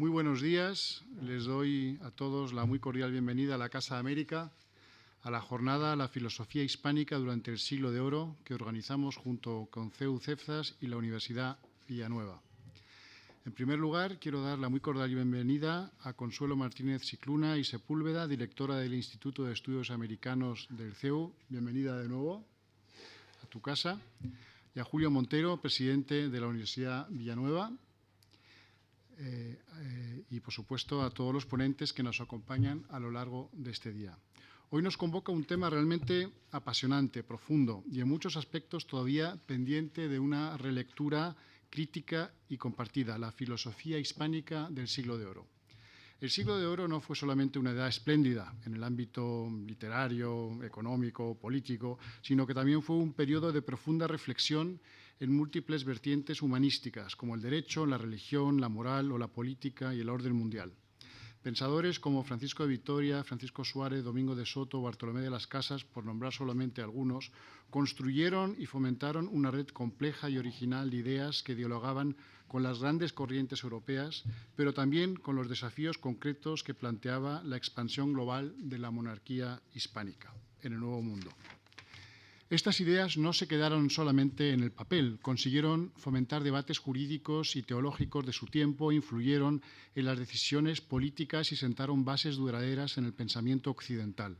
Muy buenos días. Les doy a todos la muy cordial bienvenida a la Casa de América, a la jornada La filosofía hispánica durante el siglo de oro que organizamos junto con CEU CEFZAS y la Universidad Villanueva. En primer lugar, quiero dar la muy cordial bienvenida a Consuelo Martínez Cicluna y Sepúlveda, directora del Instituto de Estudios Americanos del CEU. Bienvenida de nuevo a tu casa. Y a Julio Montero, presidente de la Universidad Villanueva. Y, por supuesto, a todos los ponentes que nos acompañan a lo largo de este día. Hoy nos convoca un tema realmente apasionante, profundo y en muchos aspectos todavía pendiente de una relectura crítica y compartida, la filosofía hispánica del siglo de oro. El siglo de oro no fue solamente una edad espléndida en el ámbito literario, económico, político, sino que también fue un periodo de profunda reflexión en múltiples vertientes humanísticas, como el derecho, la religión, la moral o la política y el orden mundial. Pensadores como Francisco de Vitoria, Francisco Suárez, Domingo de Soto, Bartolomé de las Casas, por nombrar solamente algunos, construyeron y fomentaron una red compleja y original de ideas que dialogaban con las grandes corrientes europeas, pero también con los desafíos concretos que planteaba la expansión global de la monarquía hispánica en el Nuevo Mundo. Estas ideas no se quedaron solamente en el papel, consiguieron fomentar debates jurídicos y teológicos de su tiempo, influyeron en las decisiones políticas y sentaron bases duraderas en el pensamiento occidental.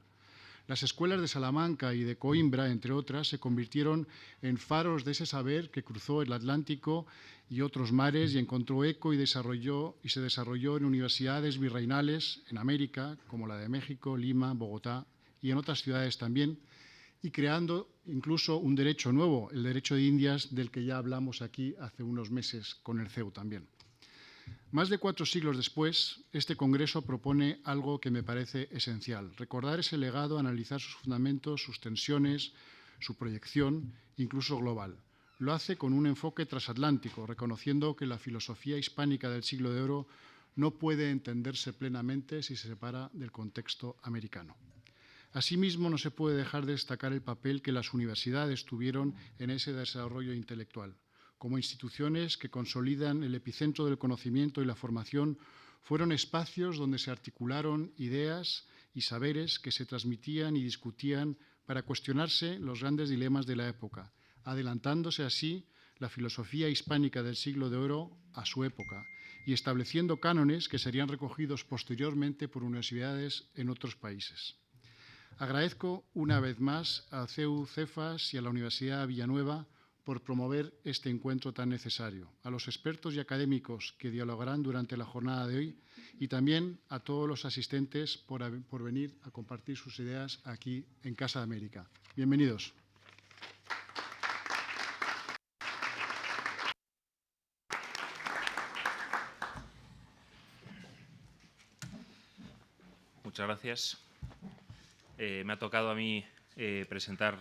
Las escuelas de Salamanca y de Coimbra, entre otras, se convirtieron en faros de ese saber que cruzó el Atlántico y otros mares y encontró eco y se desarrolló en universidades virreinales en América, como la de México, Lima, Bogotá y en otras ciudades también, y creando incluso un derecho nuevo, el derecho de Indias, del que ya hablamos aquí hace unos meses con el CEU también. Más de 4 siglos después, este congreso propone algo que me parece esencial: recordar ese legado, analizar sus fundamentos, sus tensiones, su proyección, incluso global. Lo hace con un enfoque transatlántico, reconociendo que la filosofía hispánica del siglo de oro no puede entenderse plenamente si se separa del contexto americano. Asimismo, no se puede dejar de destacar el papel que las universidades tuvieron en ese desarrollo intelectual. Como instituciones que consolidan el epicentro del conocimiento y la formación, fueron espacios donde se articularon ideas y saberes que se transmitían y discutían para cuestionarse los grandes dilemas de la época, adelantándose así la filosofía hispánica del siglo de oro a su época y estableciendo cánones que serían recogidos posteriormente por universidades en otros países. Agradezco una vez más a CEU CEFAS y a la Universidad Villanueva por promover este encuentro tan necesario, a los expertos y académicos que dialogarán durante la jornada de hoy y también a todos los asistentes por venir a compartir sus ideas aquí en Casa de América. Bienvenidos. Muchas gracias. Me ha tocado a mí presentar...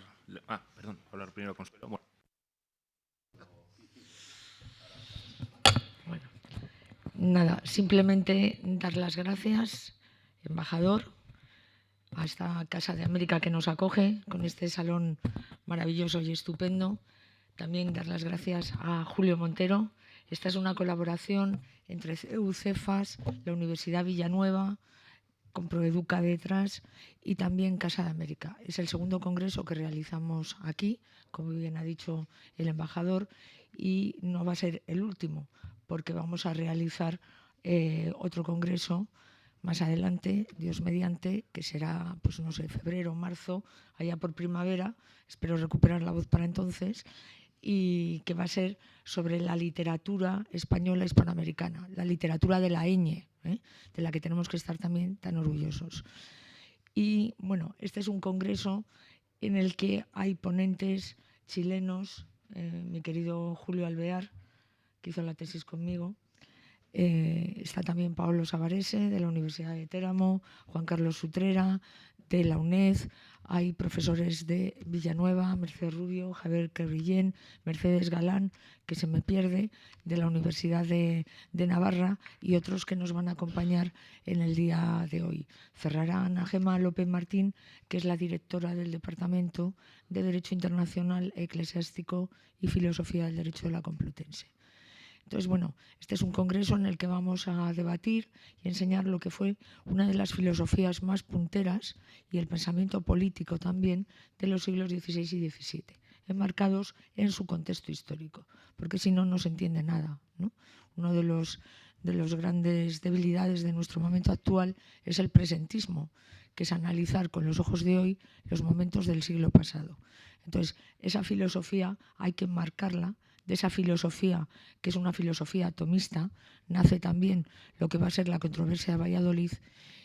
hablar primero con Consuelo. Bueno, nada, simplemente dar las gracias, embajador, a esta Casa de América que nos acoge con este salón maravilloso y estupendo. También dar las gracias a Julio Montero. Esta es una colaboración entre CEU CEFAS, la Universidad Villanueva, con Proeduca detrás y también Casa de América. Es el segundo congreso que realizamos aquí, como bien ha dicho el embajador, y no va a ser el último, porque vamos a realizar otro congreso más adelante, Dios mediante, que será, pues no sé, febrero, marzo, allá por primavera. Espero recuperar la voz para entonces. Y que va a ser sobre la literatura española hispanoamericana, la literatura de la ñ, de la que tenemos que estar también tan orgullosos. Y bueno, este es un congreso en el que hay ponentes chilenos, mi querido Julio Alvear, que hizo la tesis conmigo, está también Paolo Savarese, de la Universidad de Téramo, Juan Carlos Sutrera, de la UNED, hay profesores de Villanueva, Mercedes Rubio, Javier Querrillén, Mercedes Galán, que se me pierde, de la Universidad de Navarra, y otros que nos van a acompañar en el día de hoy. Cerrará Ana Gema López Martín, que es la directora del Departamento de Derecho Internacional, Eclesiástico y Filosofía del Derecho de la Complutense. Entonces, bueno, este es un congreso en el que vamos a debatir y enseñar lo que fue una de las filosofías más punteras y el pensamiento político también de los siglos XVI y XVII, enmarcados en su contexto histórico, porque si no, no se entiende nada, ¿no? Uno de los grandes debilidades de nuestro momento actual es el presentismo, que es analizar con los ojos de hoy los momentos del siglo pasado. Entonces, esa filosofía hay que enmarcarla. De esa filosofía, que es una filosofía atomista, nace también lo que va a ser la controversia de Valladolid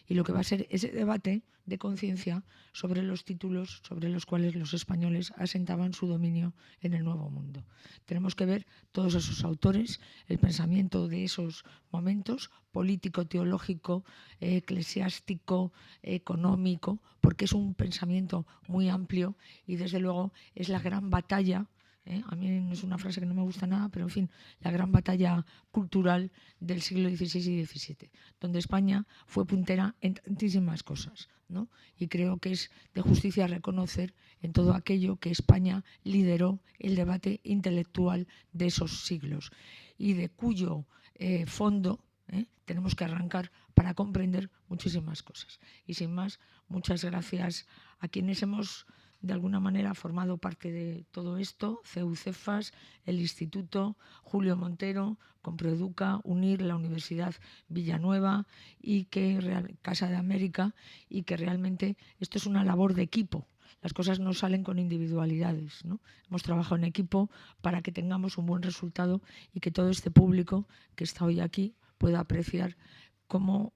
y lo que va a ser ese debate de conciencia sobre los títulos sobre los cuales los españoles asentaban su dominio en el Nuevo Mundo. Tenemos que ver todos esos autores, el pensamiento de esos momentos, político, teológico, eclesiástico, económico, porque es un pensamiento muy amplio y desde luego es la gran batalla. A mí no es una frase que no me gusta nada, pero en fin, la gran batalla cultural del siglo XVI y XVII, donde España fue puntera en tantísimas cosas, ¿no? Y creo que es de justicia reconocer en todo aquello que España lideró el debate intelectual de esos siglos y de cuyo fondo tenemos que arrancar para comprender muchísimas cosas. Y sin más, muchas gracias a quienes hemos de alguna manera formado parte de todo esto, CEU-CEFAS, el Instituto, Julio Montero, Comproeduca, UNIR, la Universidad Villanueva y Casa de América, y que realmente esto es una labor de equipo. Las cosas no salen con individualidades, ¿no? Hemos trabajado en equipo para que tengamos un buen resultado y que todo este público que está hoy aquí pueda apreciar cómo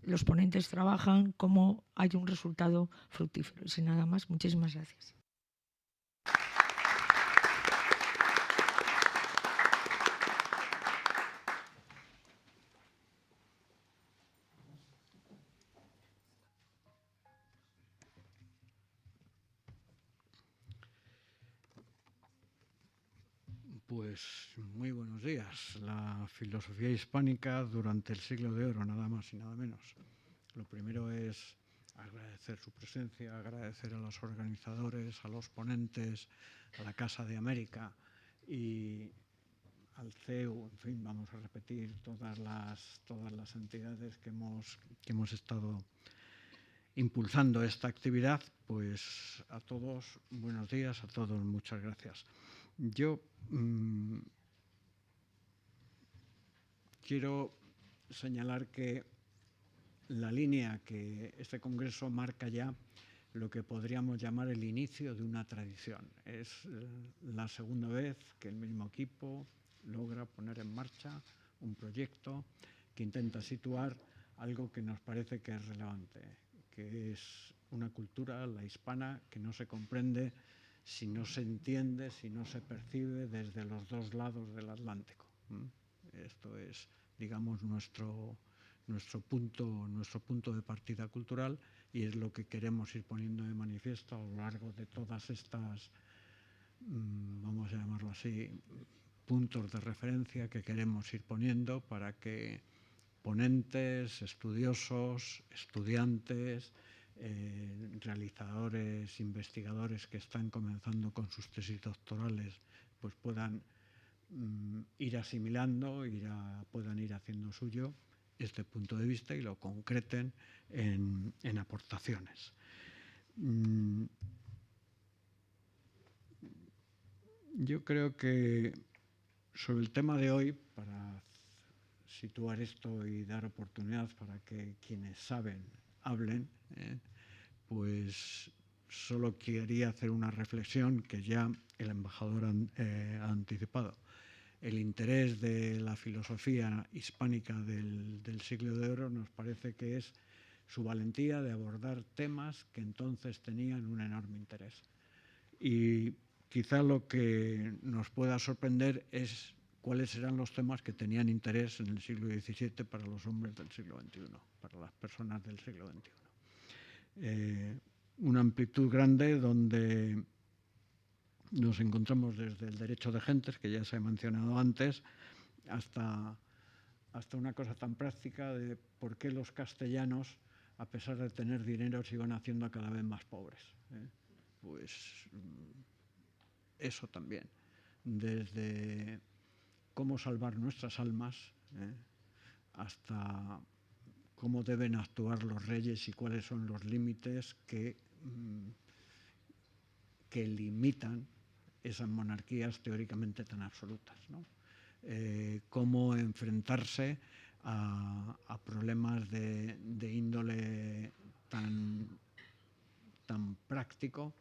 los ponentes trabajan, cómo hay un resultado fructífero. Y sin nada más, muchísimas gracias. Pues muy buenos días. La filosofía hispánica durante el siglo de oro, nada más y nada menos. Lo primero es agradecer su presencia, agradecer a los organizadores, a los ponentes, a la Casa de América y al CEU. En fin, vamos a repetir todas las entidades que hemos estado impulsando esta actividad. Pues a todos, buenos días, a todos, muchas gracias. Yo quiero señalar que la línea que este congreso marca ya lo que podríamos llamar el inicio de una tradición. Es la segunda vez que el mismo equipo logra poner en marcha un proyecto que intenta situar algo que nos parece que es relevante, que es una cultura, la hispana, que no se comprende si no se entiende, si no se percibe desde los dos lados del Atlántico. Esto es, digamos, nuestro punto de partida cultural y es lo que queremos ir poniendo de manifiesto a lo largo de todas estas, vamos a llamarlo así, puntos de referencia que queremos ir poniendo para que ponentes, estudiosos, estudiantes, realizadores, investigadores que están comenzando con sus tesis doctorales, pues puedan ir asimilando, puedan ir haciendo suyo este punto de vista y lo concreten en aportaciones. Yo creo que sobre el tema de hoy, para situar esto y dar oportunidad para que quienes saben hablen, pues solo quería hacer una reflexión que ya el embajador ha anticipado. El interés de la filosofía hispánica del siglo de oro nos parece que es su valentía de abordar temas que entonces tenían un enorme interés. Y quizá lo que nos pueda sorprender es cuáles eran los temas que tenían interés en el siglo XVII para los hombres del siglo XXI, para las personas del siglo XXI. Una amplitud grande donde nos encontramos desde el derecho de gentes, que ya se ha mencionado antes, hasta una cosa tan práctica de por qué los castellanos, a pesar de tener dinero, se iban haciendo cada vez más pobres. Pues eso también. Desde cómo salvar nuestras almas, hasta cómo deben actuar los reyes y cuáles son los límites que limitan esas monarquías teóricamente tan absolutas, ¿no? Cómo enfrentarse a problemas de índole tan práctico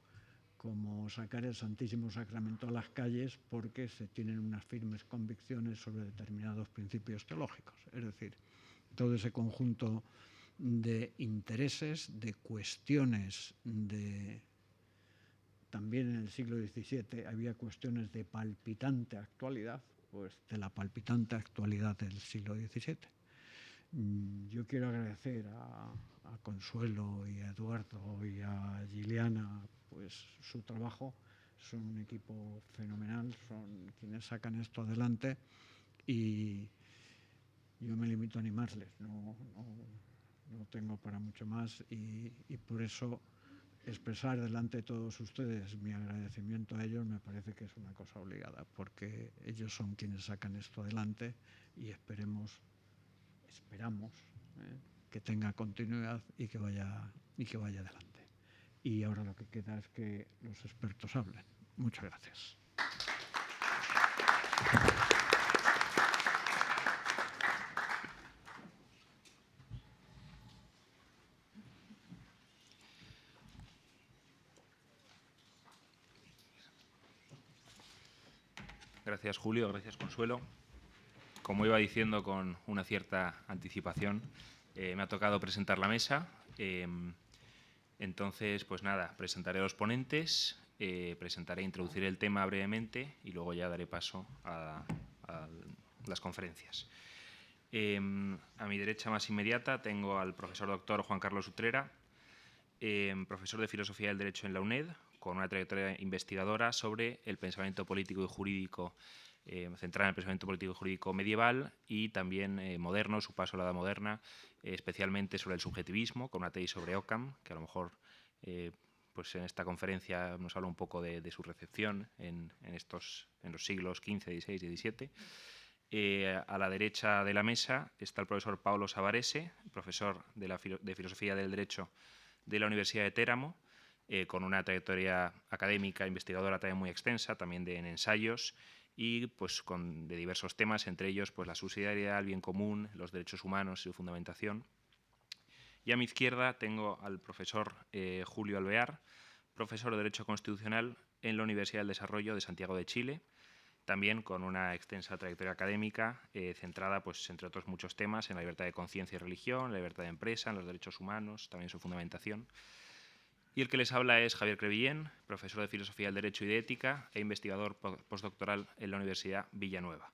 como sacar el Santísimo Sacramento a las calles porque se tienen unas firmes convicciones sobre determinados principios teológicos. Es decir, todo ese conjunto de intereses, de cuestiones también en el siglo XVII había cuestiones de palpitante actualidad, pues de la palpitante actualidad del siglo XVII. Yo quiero agradecer a Consuelo y a Eduardo y a Giliana pues su trabajo. Son un equipo fenomenal, son quienes sacan esto adelante y yo me limito a animarles, no tengo para mucho más y por eso expresar delante de todos ustedes mi agradecimiento a ellos me parece que es una cosa obligada, porque ellos son quienes sacan esto adelante y esperamos que tenga continuidad y que vaya adelante. Y ahora lo que queda es que los expertos hablen. Muchas gracias. Gracias, Julio. Gracias, Consuelo. Como iba diciendo con una cierta anticipación, me ha tocado presentar la mesa. Entonces, pues nada, presentaré a los ponentes, introduciré el tema brevemente y luego ya daré paso a las conferencias. A mi derecha más inmediata tengo al profesor doctor Juan Carlos Utrera, profesor de Filosofía del Derecho en la UNED, con una trayectoria investigadora sobre el pensamiento político y jurídico, centrada en el pensamiento político y jurídico medieval y también moderno, su paso a la Edad Moderna, especialmente sobre el subjetivismo, con una tesis sobre Occam, que a lo mejor pues en esta conferencia nos habla un poco de su recepción en los siglos XV, XVI y XVII. A la derecha de la mesa está el profesor Paulo Savarese, profesor de Filosofía del Derecho de la Universidad de Teramo, con una trayectoria académica, investigadora también muy extensa, también en ensayos y pues de diversos temas, entre ellos pues la subsidiariedad, el bien común, los derechos humanos y su fundamentación. Y a mi izquierda tengo al profesor Julio Alvear, profesor de Derecho Constitucional en la Universidad del Desarrollo de Santiago de Chile, también con una extensa trayectoria académica centrada, pues, entre otros muchos temas, en la libertad de conciencia y religión, la libertad de empresa, en los derechos humanos, también su fundamentación. Y el que les habla es Javier Crevillén, profesor de Filosofía del Derecho y de Ética e investigador postdoctoral en la Universidad Villanueva.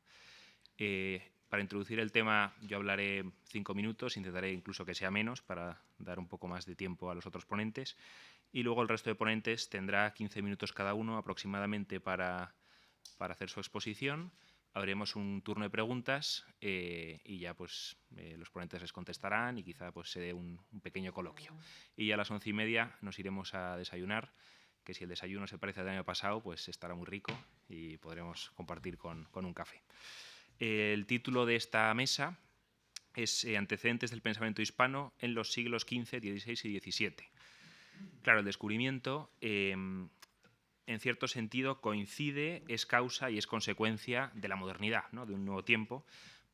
Para introducir el tema yo hablaré 5 minutos, intentaré incluso que sea menos para dar un poco más de tiempo a los otros ponentes y luego el resto de ponentes tendrá 15 minutos cada uno aproximadamente para hacer su exposición. Haremos un turno de preguntas y ya pues los ponentes les contestarán y quizá pues se dé un pequeño coloquio. Y ya a las 11:30 nos iremos a desayunar, que si el desayuno se parece al año pasado, pues estará muy rico y podremos compartir con un café. El título de esta mesa es Antecedentes del pensamiento hispano en los siglos XV, XVI y XVII. Claro, el descubrimiento en cierto sentido coincide, es causa y es consecuencia de la modernidad, ¿no? De un nuevo tiempo,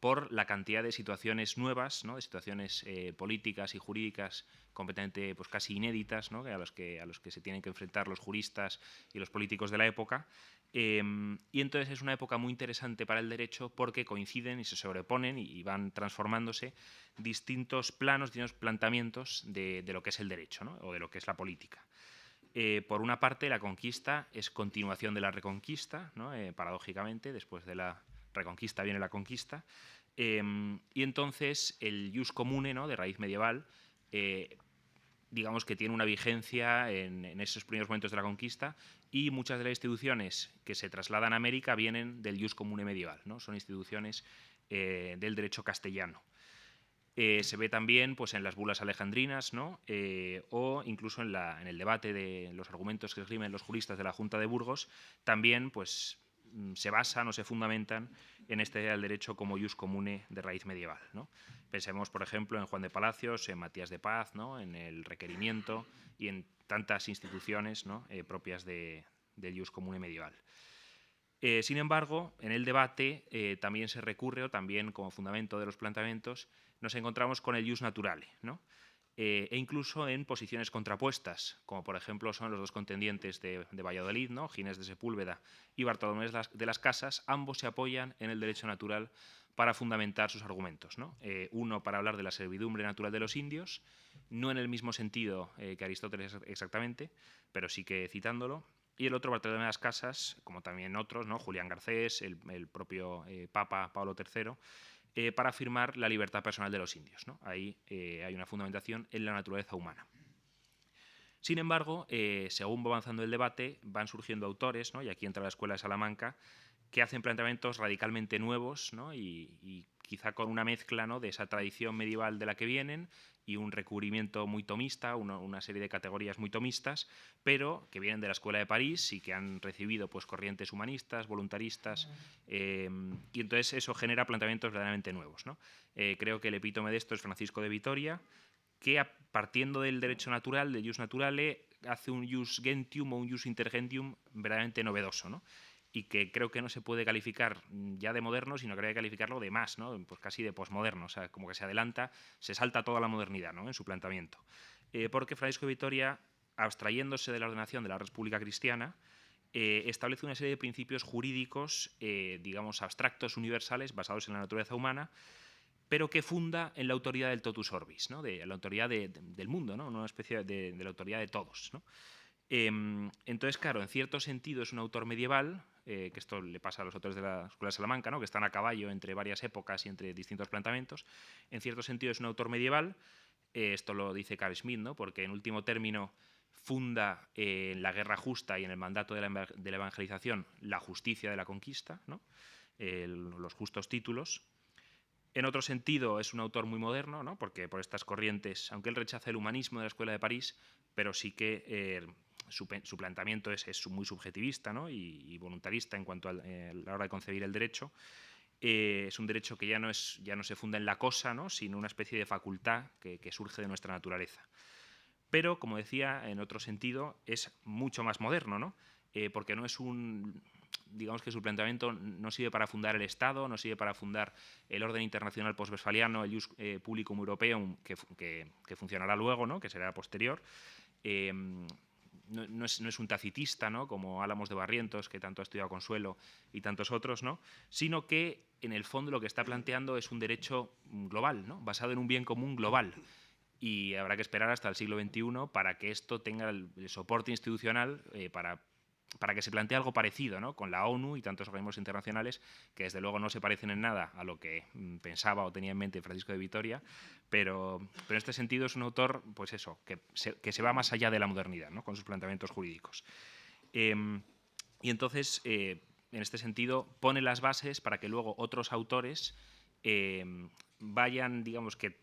por la cantidad de situaciones nuevas, ¿no? De situaciones políticas y jurídicas completamente pues, casi inéditas, ¿no? a los que se tienen que enfrentar los juristas y los políticos de la época. Y entonces es una época muy interesante para el derecho porque coinciden y se sobreponen y van transformándose distintos planos, distintos planteamientos de lo que es el derecho, ¿no? O de lo que es la política. Por una parte, la conquista es continuación de la reconquista, ¿no? Paradójicamente, después de la reconquista viene la conquista, y entonces el ius comune, ¿no? De raíz medieval, digamos que tiene una vigencia en esos primeros momentos de la conquista y muchas de las instituciones que se trasladan a América vienen del ius comune medieval, ¿no? Son instituciones del derecho castellano. Se ve también pues, en las bulas alejandrinas, ¿no? O incluso en el debate de los argumentos que esgrimen los juristas de la Junta de Burgos, también pues, se basan o se fundamentan en esta idea del derecho como ius comune de raíz medieval, ¿no? Pensemos, por ejemplo, en Juan de Palacios, en Matías de Paz, ¿no? En el requerimiento y en tantas instituciones, ¿no? Propias del ius comune medieval. Sin embargo, en el debate también se recurre, o también como fundamento de los planteamientos, nos encontramos con el ius naturale, ¿no? E incluso en posiciones contrapuestas, como por ejemplo son los dos contendientes de Valladolid, ¿no? Ginés de Sepúlveda y Bartolomé de las Casas. Ambos se apoyan en el derecho natural para fundamentar sus argumentos, ¿no? Uno para hablar de la servidumbre natural de los indios, no en el mismo sentido que Aristóteles exactamente, pero sí que citándolo. Y el otro, Bartolomé de las Casas, como también otros, ¿no? Julián Garcés, el propio Papa Pablo III, para afirmar la libertad personal de los indios, ¿no? Ahí hay una fundamentación en la naturaleza humana. Sin embargo, según va avanzando el debate, van surgiendo autores, ¿no? Y aquí entra la Escuela de Salamanca, que hacen planteamientos radicalmente nuevos, ¿no? y quizá con una mezcla, ¿no? De esa tradición medieval de la que vienen y un recubrimiento muy tomista, una serie de categorías muy tomistas, pero que vienen de la Escuela de París y que han recibido pues, corrientes humanistas, voluntaristas, y entonces eso genera planteamientos verdaderamente nuevos, ¿no? Creo que el epítome de esto es Francisco de Vitoria, que partiendo del derecho natural, del ius naturale, hace un ius gentium o un ius intergentium verdaderamente novedoso, ¿no? Y que creo que no se puede calificar ya de moderno, sino que hay que calificarlo de más, ¿no? Pues casi de posmoderno, o sea, como que se adelanta, se salta toda la modernidad, ¿no? En su planteamiento. Porque Francisco de Vitoria, abstrayéndose de la ordenación de la República Cristiana, establece una serie de principios jurídicos, digamos, abstractos, universales, basados en la naturaleza humana, pero que funda en la autoridad del totus orbis, ¿no? De la autoridad del mundo, ¿no? Una especie de la autoridad de todos, ¿no? Entonces, claro, en cierto sentido es un autor medieval, que esto le pasa a los autores de la Escuela de Salamanca, ¿no? Que están a caballo entre varias épocas y entre distintos planteamientos. En cierto sentido es un autor medieval, esto lo dice Carl Schmitt, ¿no? Porque en último término funda en la guerra justa y en el mandato de la evangelización la justicia de la conquista, ¿no? Los justos títulos. En otro sentido es un autor muy moderno, ¿no? Porque por estas corrientes, aunque él rechaza el humanismo de la Escuela de París, pero sí que su planteamiento es muy subjetivista, ¿no? y voluntarista en cuanto a la hora de concebir el derecho. Es un derecho que ya no se funda en la cosa, ¿no? Sino una especie de facultad que surge de nuestra naturaleza. Pero, como decía, en otro sentido es mucho más moderno, ¿no? Porque no es digamos que su planteamiento no sirve para fundar el Estado, no sirve para fundar el orden internacional postwestfaliano, el ius publicum europeum, que funcionará luego, ¿no? Que será posterior. No es un tacitista, ¿no? Como Álamos de Barrientos, que tanto ha estudiado Consuelo, y tantos otros, ¿no? Sino que, en el fondo, lo que está planteando es un derecho global, ¿no? Basado en un bien común global. Y habrá que esperar hasta el siglo XXI para que esto tenga el soporte institucional para que se plantee algo parecido, ¿no? Con la ONU y tantos organismos internacionales que desde luego no se parecen en nada a lo que pensaba o tenía en mente Francisco de Vitoria, pero en este sentido es un autor, pues eso, que se va más allá de la modernidad, ¿no? Con sus planteamientos jurídicos. Y entonces, en este sentido, pone las bases para que luego otros autores vayan, digamos que,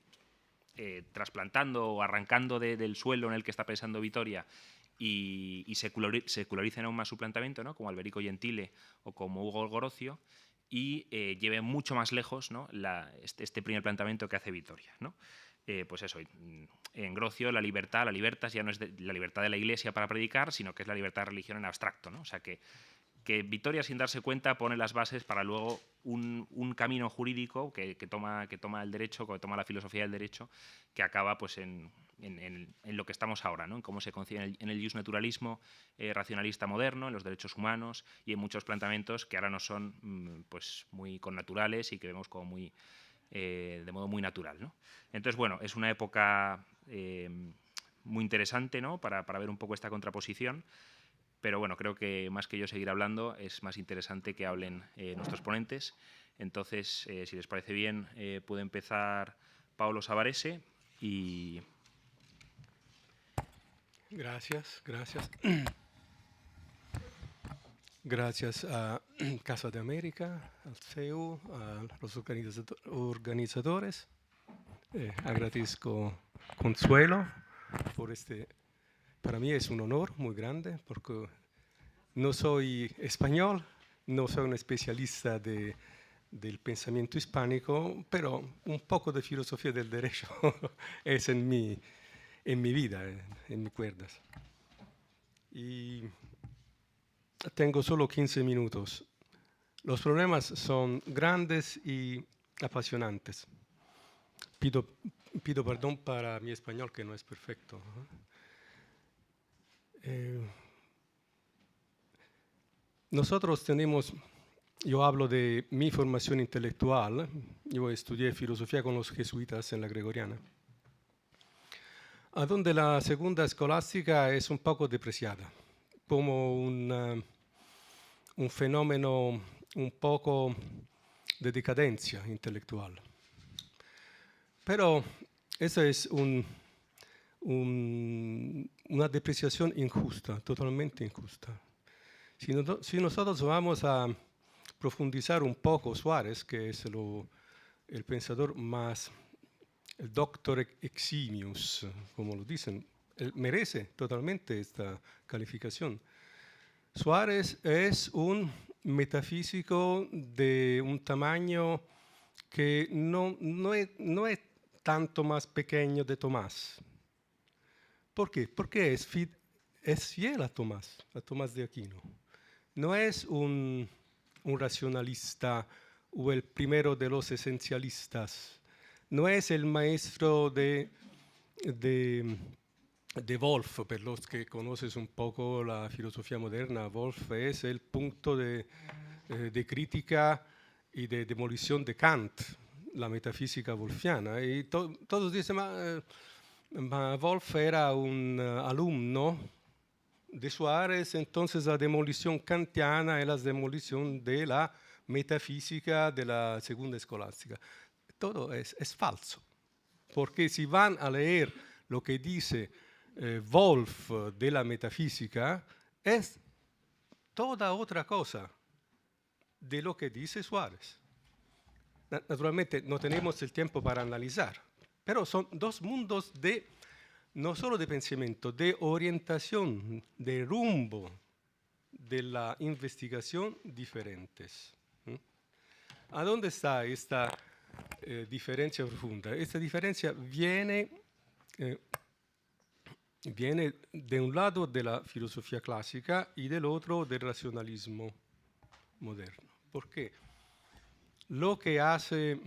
trasplantando o arrancando del suelo en el que está pensando Vitoria y secularicen aún más su planteamiento, ¿no? Como Alberico Gentile o como Hugo Orgorocio, y lleven mucho más lejos, ¿no? este primer planteamiento que hace Vitoria, ¿no? Pues eso, en Grocio la libertad ya no es la libertad de la Iglesia para predicar, sino que es la libertad de religión en abstracto, ¿no? O sea que Vitoria, sin darse cuenta, pone las bases para luego un camino jurídico que toma el derecho, que toma la filosofía del derecho, que acaba pues en lo que estamos ahora, ¿no? En cómo se concibe en el justnaturalismo racionalista moderno, en los derechos humanos y en muchos planteamientos que ahora no son pues muy connaturales y que vemos como muy de modo muy natural, ¿no? Entonces, bueno, es una época muy interesante, ¿no? Para ver un poco esta contraposición. Pero bueno, creo que más que yo seguir hablando, es más interesante que hablen nuestros ponentes. Entonces, si les parece bien, puede empezar Paolo Savarese y... Gracias. Gracias a Casa de América, al CEU, a los organizadores. Agradezco Consuelo por para mí es un honor muy grande porque no soy español, no soy un especialista del pensamiento hispánico, pero un poco de filosofía del derecho es en mi vida, en mis cuerdas. Y tengo solo 15 minutos. Los problemas son grandes y apasionantes. Pido perdón para mi español, que no es perfecto. Nosotros tenemos, yo hablo de mi formación intelectual, yo estudié filosofía con los jesuitas en la Gregoriana, a donde la segunda escolástica es un poco depreciada, como un fenómeno un poco de decadencia intelectual. Pero esa es una depreciación injusta, totalmente injusta. Si nosotros vamos a profundizar un poco Suárez, que es el pensador más, el doctor eximius, como lo dicen, él merece totalmente esta calificación. Suárez es un metafísico de un tamaño que no es tanto más pequeño de Tomás. ¿Por qué? Porque es fiel a Tomás de Aquino. No es un racionalista o el primero de los esencialistas. No es el maestro de Wolff, per los que conoces un poco la filosofía moderna. Wolff es el punto de crítica y de demolición de Kant, la metafísica wolffiana. Y todos dicen, ma Wolff era un alumno de Suárez, entonces la demolición kantiana es la demolición de la metafísica de la segunda escolástica. Todo es falso, porque si van a leer lo que dice Wolff de la metafísica, es toda otra cosa de lo que dice Suárez. Naturalmente no tenemos el tiempo para analizar, pero son dos mundos no solo de pensamiento, de orientación, de rumbo de la investigación diferentes. ¿A dónde está esta diferencia profunda? Esta diferencia viene de un lado de la filosofía clásica y del otro del racionalismo moderno. ¿Por qué? Lo que hace,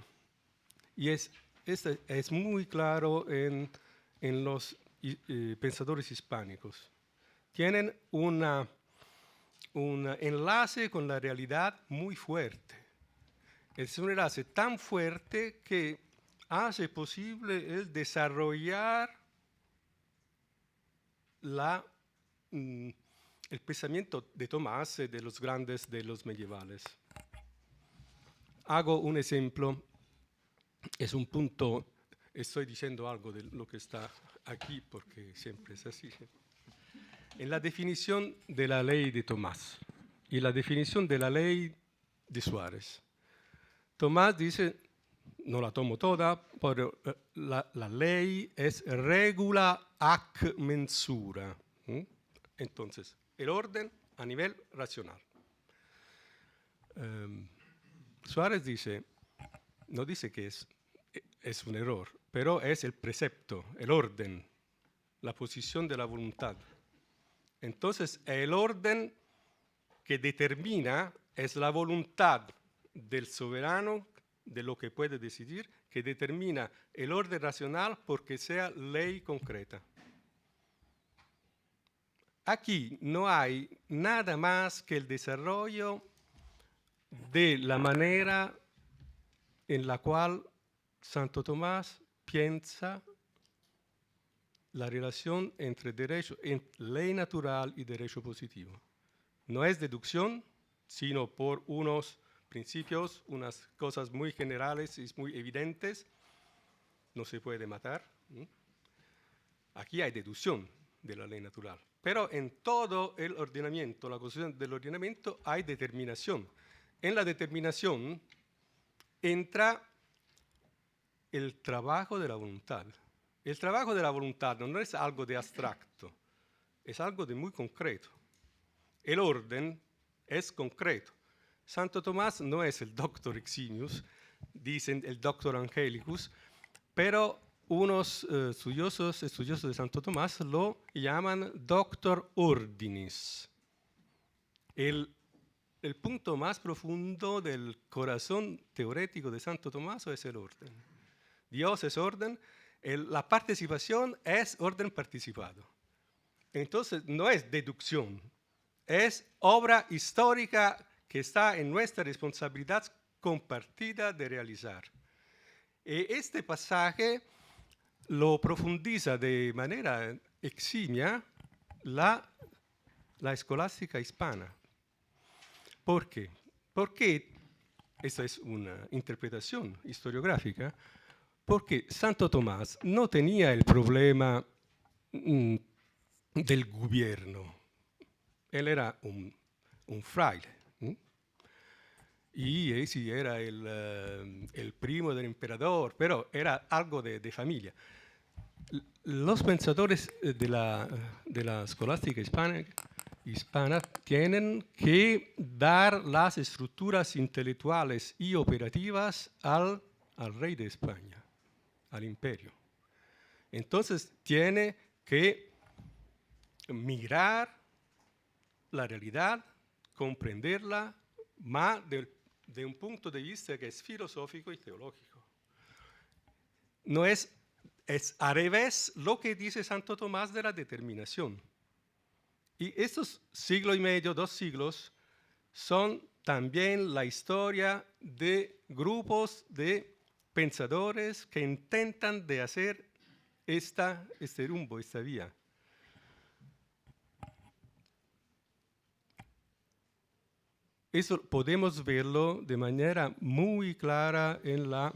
y esto es muy claro en los pensadores hispánicos, tienen un enlace con la realidad muy fuerte. Es un enlace tan fuerte que hace posible el desarrollar el pensamiento de Tomás, de los grandes, de los medievales. Hago un ejemplo, es un punto, estoy diciendo algo de lo que está aquí porque siempre es así. En la definición de la ley de Tomás y la definición de la ley de Suárez, Tomás dice, no la tomo toda, pero la ley es regula ac mensura. Entonces, el orden a nivel racional. Suárez dice, no dice que es un error, pero es el precepto, el orden, la posición de la voluntad. Entonces, el orden que determina es la voluntad del soberano, de lo que puede decidir, que determina el orden racional porque sea ley concreta. Aquí no hay nada más que el desarrollo de la manera en la cual Santo Tomás piensa la relación entre ley natural y derecho positivo. No es deducción, sino por unos principios, unas cosas muy generales y muy evidentes. No se puede matar. Aquí hay deducción de la ley natural. Pero en todo el ordenamiento, la constitución del ordenamiento, hay determinación. En la determinación entra el trabajo de la voluntad. El trabajo de la voluntad no es algo de abstracto, es algo de muy concreto. El orden es concreto. Santo Tomás no es el doctor eximius, dicen el doctor angelicus, pero unos estudiosos de Santo Tomás lo llaman doctor ordinis. El punto más profundo del corazón teorético de Santo Tomás es el orden. Dios es orden, la participación es orden participado. Entonces no es deducción, es obra histórica que está en nuestra responsabilidad compartida de realizar. Este pasaje lo profundiza de manera eximia la escolástica hispana. ¿Por qué? Porque, esta es una interpretación historiográfica, porque Santo Tomás no tenía el problema del gobierno. Él era un fraile. Y sí, era el primo del emperador, pero era algo de familia. Los pensadores de la escolástica hispana tienen que dar las estructuras intelectuales y operativas al rey de España, al imperio. Entonces tiene que mirar la realidad, comprenderla, más de un punto de vista que es filosófico y teológico. No es al revés lo que dice Santo Tomás de la determinación. Y estos siglo y medio, 2 siglos, son también la historia de grupos de pensadores que intentan de hacer este rumbo, esta vía. Eso podemos verlo de manera muy clara en la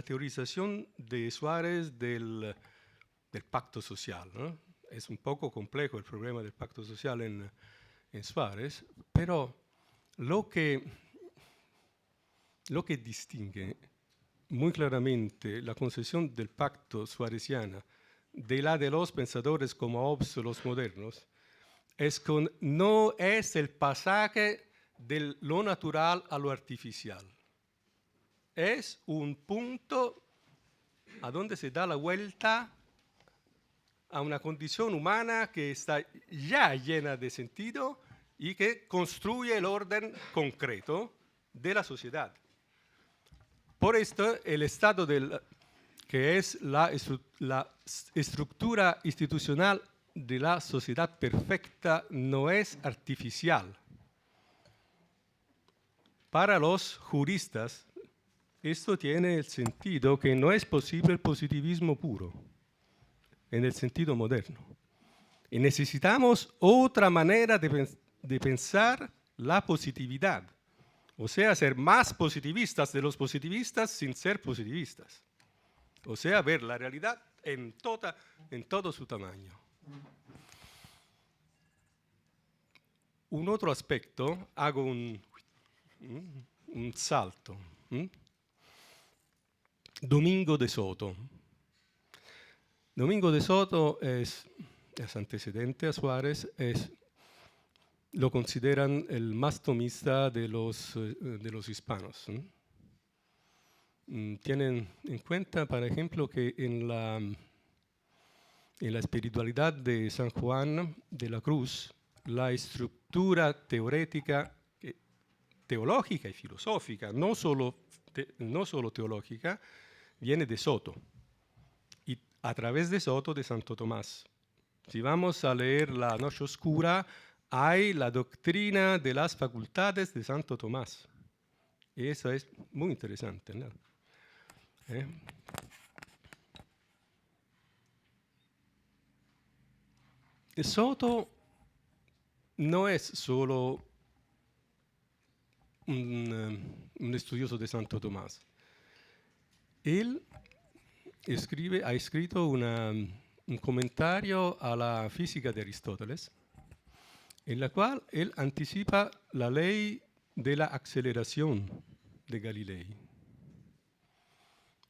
teorización de Suárez del pacto social, ¿no? Es un poco complejo el problema del pacto social en Suárez, pero lo que distingue muy claramente la concepción del pacto suareziana de la de los pensadores como Hobbes o los modernos es que no es el pasaje de lo natural a lo artificial. Es un punto a donde se da la vuelta a una condición humana que está ya llena de sentido y que construye el orden concreto de la sociedad. Por esto, el estado que es la estructura institucional de la sociedad perfecta no es artificial. Para los juristas, esto tiene el sentido que no es posible el positivismo puro, en el sentido moderno. Y necesitamos otra manera de pensar la positividad, o sea, ser más positivistas de los positivistas sin ser positivistas. O sea, ver la realidad en todo su tamaño. Un otro aspecto, hago un salto. Domingo de Soto. Domingo de Soto es antecedente a Suárez, lo consideran el más tomista de los hispanos. Tienen en cuenta, por ejemplo, que en la espiritualidad de San Juan de la Cruz, la estructura teorética, teológica y filosófica, no solo teológica, viene de Soto, y a través de Soto de Santo Tomás. Si vamos a leer la Noche Oscura, hay la doctrina de las facultades de Santo Tomás. Y eso es muy interesante, ¿no? Soto no es solo un estudioso de Santo Tomás. Él ha escrito un comentario a la física de Aristóteles, en la cual él anticipa la ley de la aceleración de Galilei,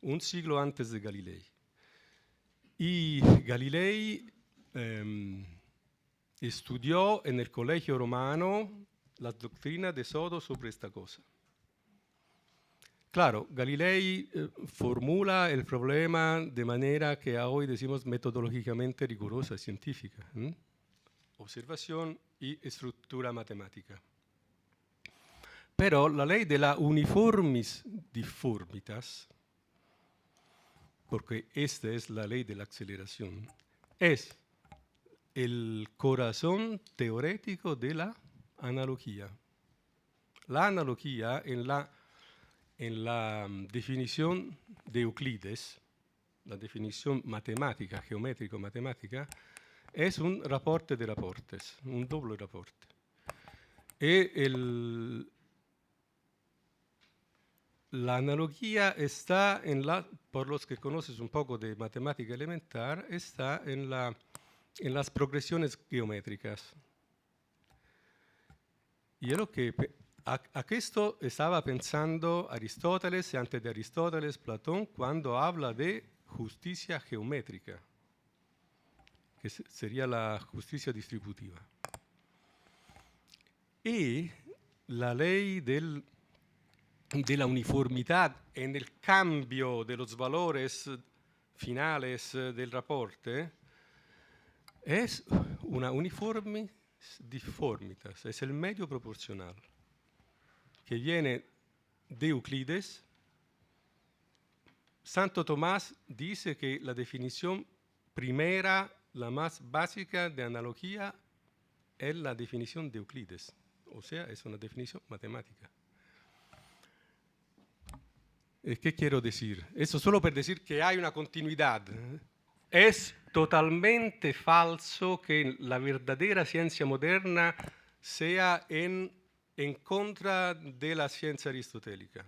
un siglo antes de Galilei. Y Galilei estudió en el Colegio Romano las doctrinas de Soto sobre esta cosa. Claro, Galilei formula el problema de manera que hoy decimos metodológicamente rigurosa, científica. Observación y estructura matemática. Pero la ley de la uniformis difformitas, porque esta es la ley de la aceleración, es el corazón teórico de la analogía. La analogía en la definición de Euclides, la definición matemática, geométrico-matemática, es un rapporto de rapportes, un doble rapporto. La analogía está por los que conoces un poco de matemática elemental, está en las progresiones geométricas. Y es lo que a esto estaba pensando Aristóteles y antes de Aristóteles Platón cuando habla de justicia geométrica, que sería la justicia distributiva. Y la ley de la uniformidad en el cambio de los valores finales del rapporto es una uniformis difformitas, es el medio proporcional que viene de Euclides. Santo Tomás dice que la definición primera, la más básica de analogía, es la definición de Euclides, o sea, es una definición matemática. ¿Qué quiero decir? Esto solo per decir que hay una continuidad. Es totalmente falso que la verdadera ciencia moderna sea en contra de la ciencia aristotélica.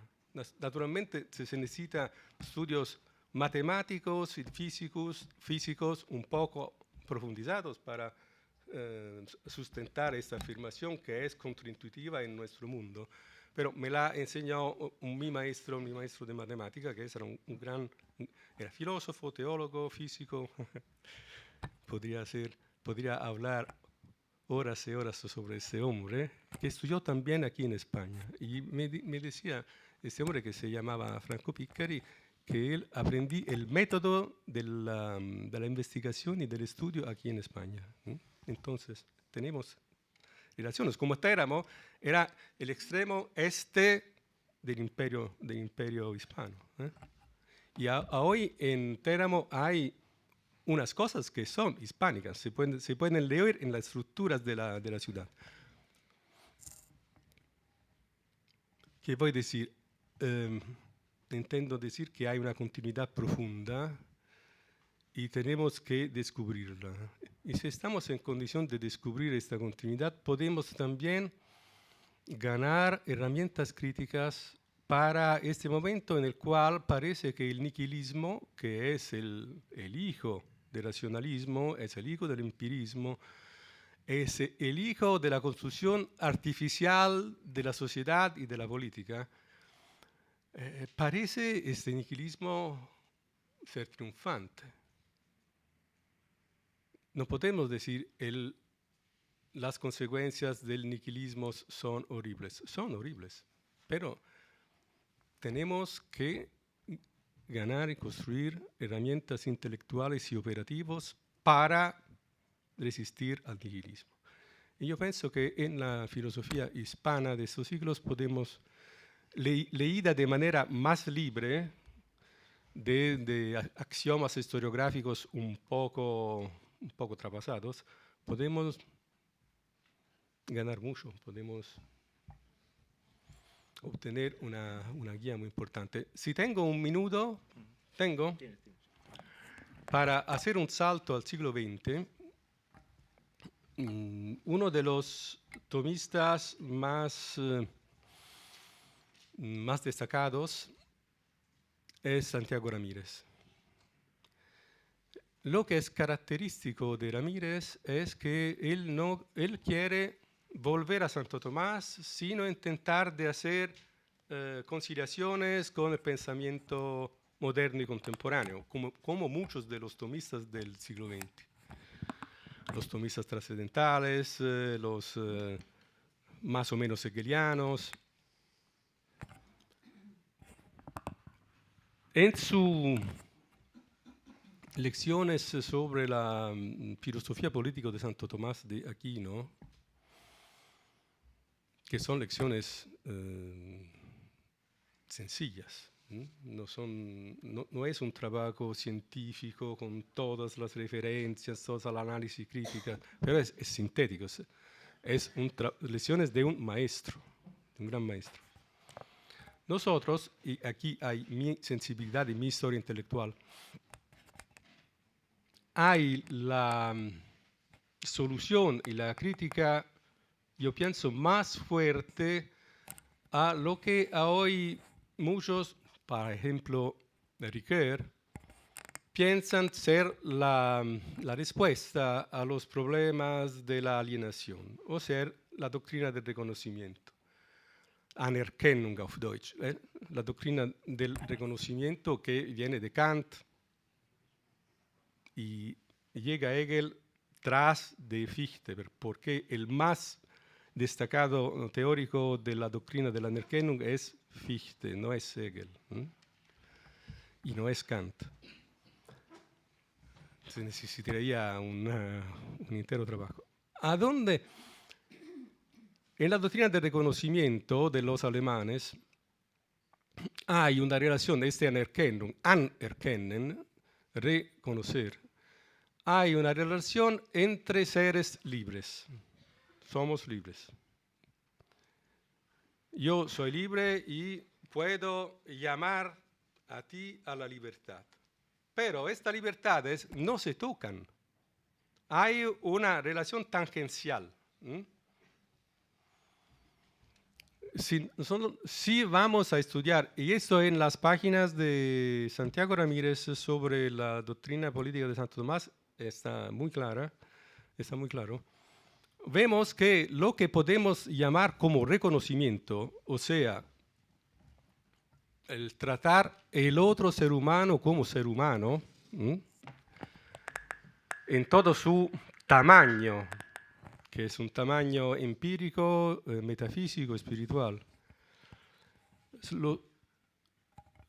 Naturalmente se necesitan estudios matemáticos y físicos un poco profundizados para sustentar esta afirmación que es contraintuitiva en nuestro mundo. Pero me la enseñó mi maestro de matemática, que era filósofo, teólogo, físico. Podría hablar horas y horas sobre ese hombre, que estudió también aquí en España. Y me decía este hombre que se llamaba Franco Piccari, que él aprendí el método de la investigación y del estudio aquí en España. Entonces, tenemos relaciones. Como Téramo era el extremo este del imperio hispano. Y hoy en Téramo hay unas cosas que son hispánicas, se pueden leer en las estructuras de la ciudad. ¿Qué voy a decir? Intento decir que hay una continuidad profunda y tenemos que descubrirla. Y si estamos en condición de descubrir esta continuidad, podemos también ganar herramientas críticas para este momento en el cual parece que el nihilismo, que es el hijo del racionalismo, es el hijo del empirismo, es el hijo de la construcción artificial de la sociedad y de la política, parece este nihilismo ser triunfante. No podemos decir las consecuencias del nihilismo son horribles, pero tenemos que ganar y construir herramientas intelectuales y operativas para resistir al nihilismo. Y yo pienso que en la filosofía hispana de estos siglos podemos, leída de manera más libre de axiomas historiográficos un poco traspasados, podemos ganar mucho, podemos obtener una guía muy importante. Si tengo un minuto, para hacer un salto al siglo XX, uno de los tomistas más destacados es Santiago Ramírez. Lo que es característico de Ramírez es que él quiere volver a Santo Tomás, sino intentar de hacer conciliaciones con el pensamiento moderno y contemporáneo, como muchos de los tomistas del siglo XX. los tomistas trascendentales, los más o menos hegelianos. En sus lecciones sobre la filosofía política de Santo Tomás de Aquino, que son lecciones sencillas, no es un trabajo científico con todas las referencias, toda la análisis crítica, pero es sintético, es lecciones de un maestro, de un gran maestro. Nosotros, y aquí hay mi sensibilidad y mi historia intelectual, hay la solución y la crítica, yo pienso, más fuerte a lo que hoy muchos, por ejemplo, Ricoeur, piensan ser la respuesta a los problemas de la alienación, o sea, la doctrina del reconocimiento. Anerkennung auf Deutsch, la doctrina del reconocimiento que viene de Kant y llega a Hegel tras de Fichte, porque el más destacado teórico de la doctrina de la Anerkennung es Fichte, no es Hegel, y no es Kant. Se necesitaría un entero trabajo. ¿A dónde? En la doctrina del reconocimiento de los alemanes hay una relación, Anerkennung, anerkennen, reconocer. Hay una relación entre seres libres. Somos libres. Yo soy libre y puedo llamar a ti a la libertad. Pero estas libertades no se tocan. Hay una relación tangencial. Si vamos a estudiar, y esto en las páginas de Santiago Ramírez sobre la doctrina política de Santo Tomás está muy claro, vemos que lo que podemos llamar como reconocimiento, o sea, el tratar el otro ser humano como ser humano, en todo su tamaño, que es un tamaño empírico, metafísico, espiritual.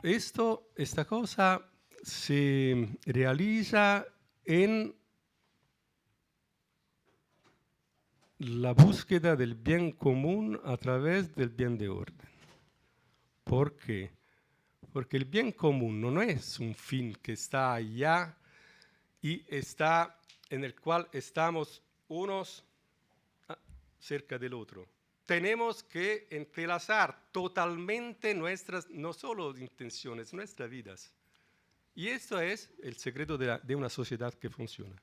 Esta cosa se realiza en la búsqueda del bien común a través del bien de orden. ¿Por qué? Porque el bien común no es un fin que está allá y está en el cual estamos unos cerca del otro. Tenemos que entrelazar totalmente nuestras, no solo intenciones, nuestras vidas. Y esto es el secreto de una sociedad que funciona.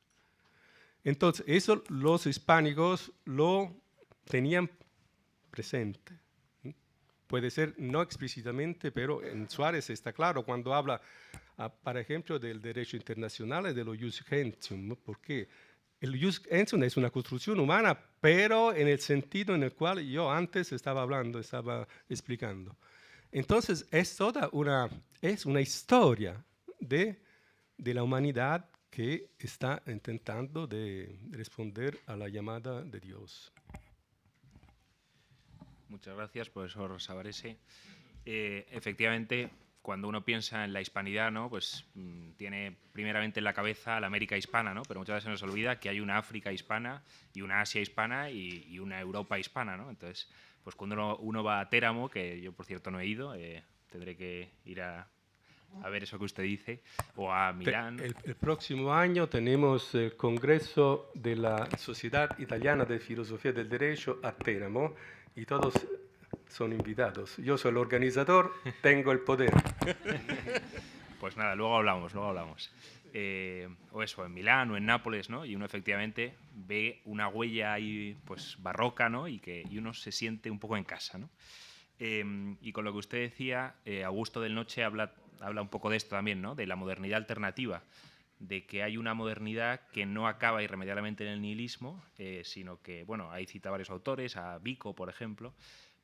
Entonces, eso los hispánicos lo tenían presente. Puede ser no explícitamente, pero en Suárez está claro cuando habla, por ejemplo, del derecho internacional y de lo jus gentium, porque el jus gentium es una construcción humana, pero en el sentido en el cual yo antes estaba explicando. Entonces, es toda una historia de la humanidad que está intentando de responder a la llamada de Dios. Muchas gracias, profesor Savarese. Efectivamente, cuando uno piensa en la hispanidad, ¿no? Pues tiene primeramente en la cabeza la América hispana, ¿no? Pero muchas veces se nos olvida que hay una África hispana y una Asia hispana y una Europa hispana, ¿no? Entonces, pues cuando uno va a Téramo, que yo por cierto no he ido, tendré que ir a ver eso que usted dice, o a Milán. El próximo año tenemos el Congreso de la Sociedad Italiana de Filosofía del Derecho a Téramo y todos son invitados. Yo soy el organizador, tengo el poder. Pues nada, luego hablamos. O eso, en Milán o en Nápoles, ¿no? Y uno efectivamente ve una huella ahí pues barroca, ¿no? Y uno se siente un poco en casa, ¿no? Y con lo que usted decía, Augusto del Noche habla un poco de esto también, ¿no? De la modernidad alternativa, de que hay una modernidad que no acaba irremediablemente en el nihilismo, sino que, bueno, ahí cita varios autores, a Vico, por ejemplo,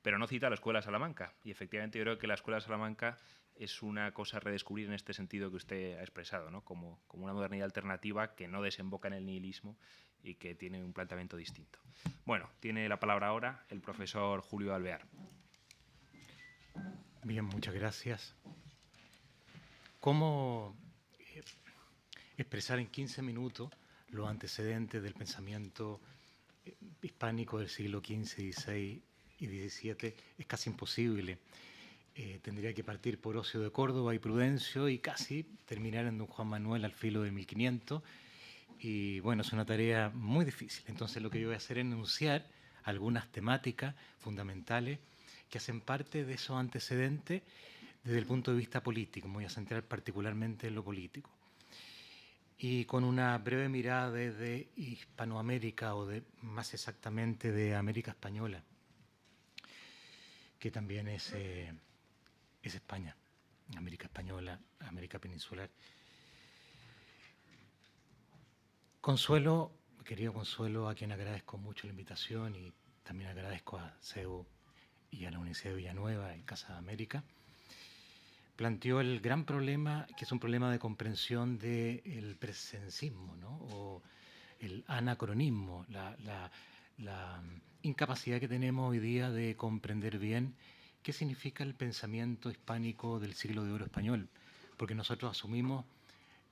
pero no cita a la Escuela de Salamanca. Y efectivamente yo creo que la Escuela de Salamanca es una cosa a redescubrir en este sentido que usted ha expresado, ¿no? Como una modernidad alternativa que no desemboca en el nihilismo y que tiene un planteamiento distinto. Bueno, tiene la palabra ahora el profesor Julio Alvear. Bien, muchas gracias. ¿Cómo expresar en 15 minutos los antecedentes del pensamiento hispánico del siglo XV, XVI y XVII? Es casi imposible. Tendría que partir por Ocio de Córdoba y Prudencio y casi terminar en don Juan Manuel al filo de 1500. Y bueno, es una tarea muy difícil. Entonces lo que yo voy a hacer es enunciar algunas temáticas fundamentales que hacen parte de esos antecedentes desde el punto de vista político. Me voy a centrar particularmente en lo político. Y con una breve mirada desde Hispanoamérica, o más exactamente de América Española, que también es España, América Española, América Peninsular. Consuelo, querido Consuelo, a quien agradezco mucho la invitación y también agradezco a CEU y a la Universidad de Villanueva en Casa de América, planteó el gran problema, que es un problema de comprensión del presencismo, ¿no? O el anacronismo, la incapacidad que tenemos hoy día de comprender bien qué significa el pensamiento hispánico del siglo de oro español, porque nosotros asumimos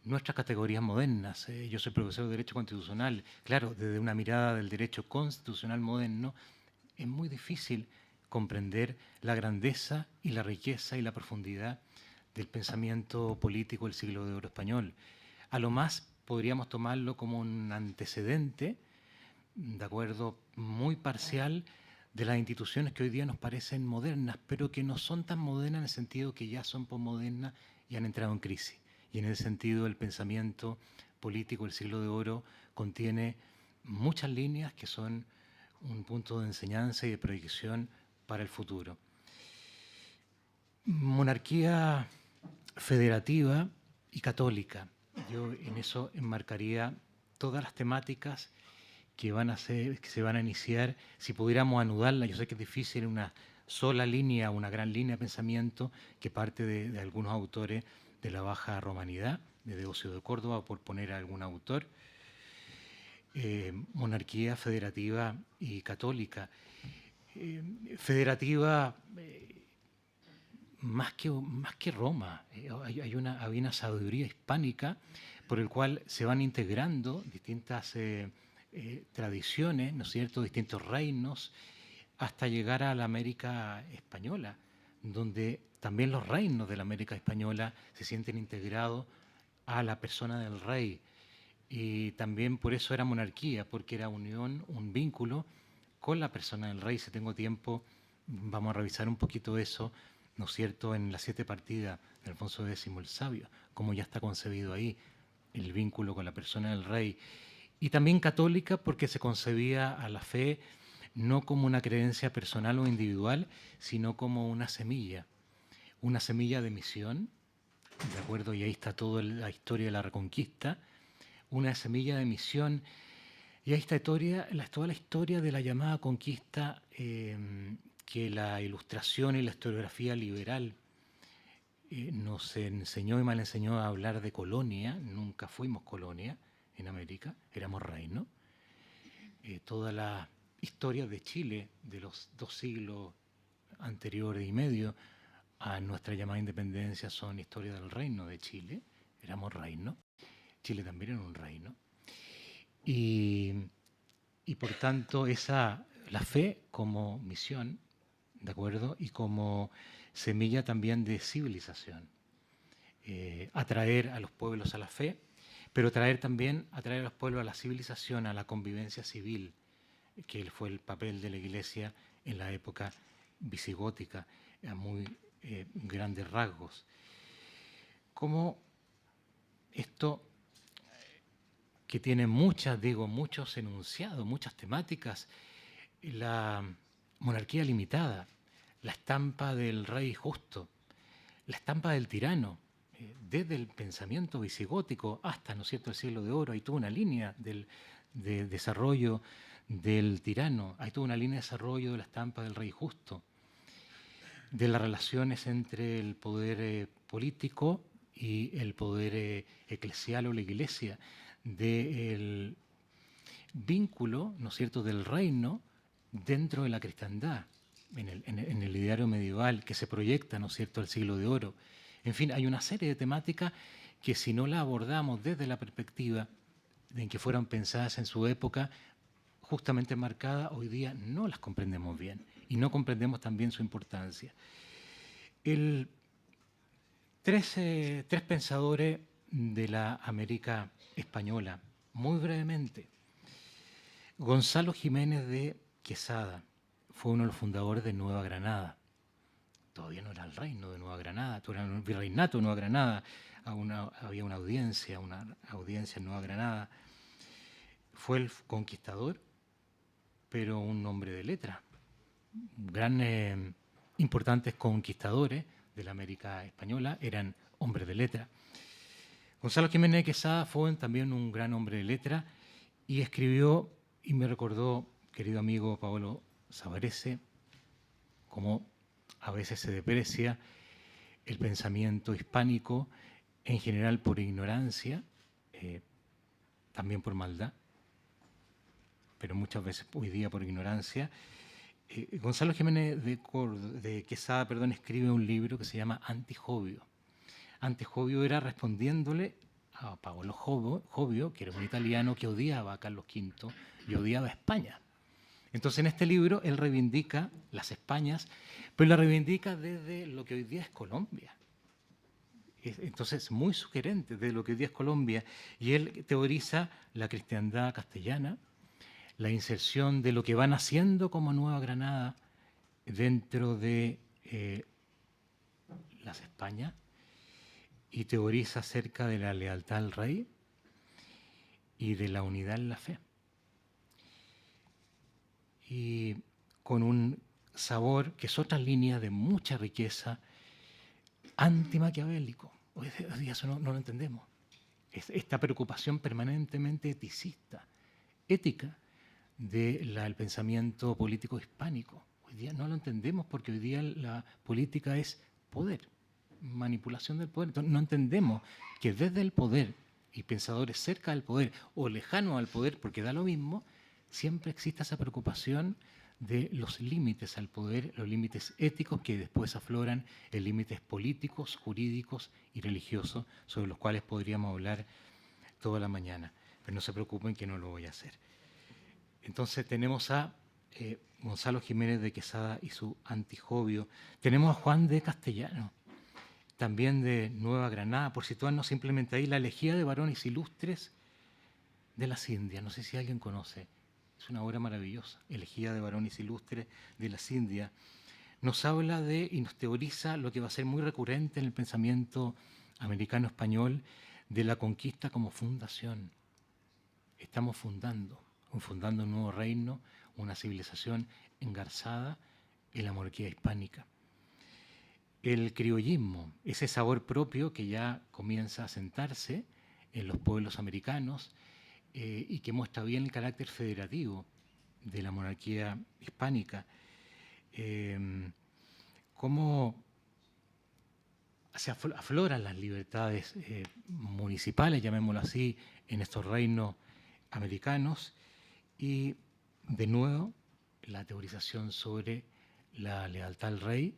nuestras categorías modernas. Yo soy profesor de Derecho Constitucional. Claro, desde una mirada del derecho constitucional moderno, es muy difícil comprender la grandeza y la riqueza y la profundidad del pensamiento político del siglo de oro español. A lo más podríamos tomarlo como un antecedente, de acuerdo, muy parcial de las instituciones que hoy día nos parecen modernas, pero que no son tan modernas en el sentido que ya son posmodernas y han entrado en crisis. Y en ese sentido el pensamiento político del siglo de oro contiene muchas líneas que son un punto de enseñanza y de proyección para el futuro. Monarquía federativa y católica. Yo en eso enmarcaría todas las temáticas que se van a iniciar. Si pudiéramos anudarla, yo sé que es difícil en una sola línea, una gran línea de pensamiento que parte de algunos autores de la Baja Romanidad, de Ocio de Córdoba, por poner a algún autor. Monarquía federativa y católica. Federativa, más que Roma, había una sabiduría hispánica por el cual se van integrando distintas tradiciones, ¿no es cierto?, distintos reinos, hasta llegar a la América española, donde también los reinos de la América española se sienten integrados a la persona del rey. Y también por eso era monarquía, porque era unión, un vínculo con la persona del rey. Si tengo tiempo, vamos a revisar un poquito eso, ¿no es cierto?, en las 7 partidas de Alfonso X el Sabio, cómo ya está concebido ahí el vínculo con la persona del rey. Y también católica, porque se concebía a la fe no como una creencia personal o individual, sino como una semilla de misión, ¿de acuerdo? Y ahí está toda la historia de la Reconquista, una semilla de misión, y ahí está toda la historia de la llamada conquista que la Ilustración y la historiografía liberal nos enseñó y mal enseñó a hablar de colonia. Nunca fuimos colonia en América, éramos reino. Toda la historia de Chile de los 2 siglos anteriores y medio a nuestra llamada independencia son historia del reino de Chile, éramos reino. Chile también era un reino. Y por tanto, la fe como misión, ¿de acuerdo? Y como semilla también de civilización. Atraer a los pueblos a la fe, pero atraer a los pueblos a la civilización, a la convivencia civil, que fue el papel de la Iglesia en la época visigótica, a muy grandes rasgos. Como esto que tiene muchos enunciados, muchas temáticas, la monarquía limitada, la estampa del rey justo, la estampa del tirano, desde el pensamiento visigótico hasta, ¿no es cierto?, el siglo de oro, hay toda una línea de desarrollo del tirano, hay toda una línea de desarrollo de la estampa del rey justo, de las relaciones entre el poder político y el poder eclesial o la iglesia, de vínculo, ¿no es cierto?, del reino dentro de la cristiandad, en el ideario medieval que se proyecta, ¿no es cierto?, al siglo de oro. En fin, hay una serie de temáticas que si no la abordamos desde la perspectiva en que fueron pensadas en su época, justamente marcadas, hoy día no las comprendemos bien y no comprendemos también su importancia. Tres pensadores de la América española, muy brevemente. Gonzalo Jiménez de Quesada fue uno de los fundadores de Nueva Granada. Todavía no era el reino de Nueva Granada, era el virreinato de Nueva Granada. Había una audiencia en Nueva Granada. Fue el conquistador, pero un hombre de letra. Importantes conquistadores de la América española eran hombres de letra. Gonzalo Jiménez de Quesada fue también un gran hombre de letra y escribió, y me recordó, querido amigo Paolo Savarese, cómo a veces se deprecia el pensamiento hispánico, en general por ignorancia, también por maldad, pero muchas veces hoy día por ignorancia. Gonzalo Jiménez de Quesada, escribe un libro que se llama Antijovio. Antijovio era respondiéndole a Paolo Jovio, que era un italiano que odiaba a Carlos V y odiaba a España. Entonces, en este libro, él reivindica las Españas, pero la reivindica desde lo que hoy día es Colombia. Entonces, muy sugerente de lo que hoy día es Colombia. Y él teoriza la cristiandad castellana, la inserción de lo que van haciendo como Nueva Granada dentro de las Españas, y teoriza acerca de la lealtad al rey y de la unidad en la fe. Y con un sabor que es otra línea de mucha riqueza, antimaquiavélico. Hoy día eso no lo entendemos. Esta preocupación permanentemente eticista, ética, del pensamiento político hispánico. Hoy día no lo entendemos porque hoy día la política es poder, manipulación del poder. Entonces, no entendemos que desde el poder y pensadores cerca del poder o lejanos al poder, porque da lo mismo, siempre existe esa preocupación de los límites al poder, los límites éticos que después afloran en límites políticos, jurídicos y religiosos, sobre los cuales podríamos hablar toda la mañana. Pero no se preocupen que no lo voy a hacer. Entonces tenemos a Gonzalo Jiménez de Quesada y su Antijovio. Tenemos a Juan de Castellano, también de Nueva Granada, por situarnos simplemente ahí, la elegía de varones ilustres de las Indias. No sé si alguien conoce. Es una obra maravillosa, Elegía de varones ilustres de las Indias. Nos habla de y nos teoriza lo que va a ser muy recurrente en el pensamiento americano-español de la conquista como fundación. Estamos fundando un nuevo reino, una civilización engarzada en la monarquía hispánica. El criollismo, ese sabor propio que ya comienza a sentarse en los pueblos americanos, y que muestra bien el carácter federativo de la monarquía hispánica, cómo se afloran las libertades municipales, llamémoslo así, en estos reinos americanos, y de nuevo la teorización sobre la lealtad al rey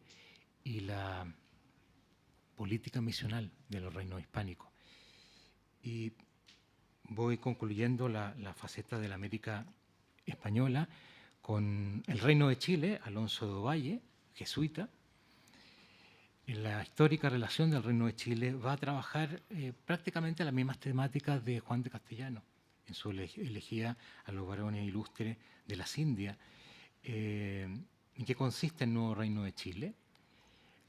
y la política misional de los reinos hispánicos. Y voy concluyendo la faceta de la América española con el Reino de Chile, Alonso de Ovalle, jesuita. En la histórica relación del Reino de Chile va a trabajar prácticamente las mismas temáticas de Juan de Castellano, en su elegía a los varones ilustres de las Indias. ¿En qué consiste el nuevo Reino de Chile?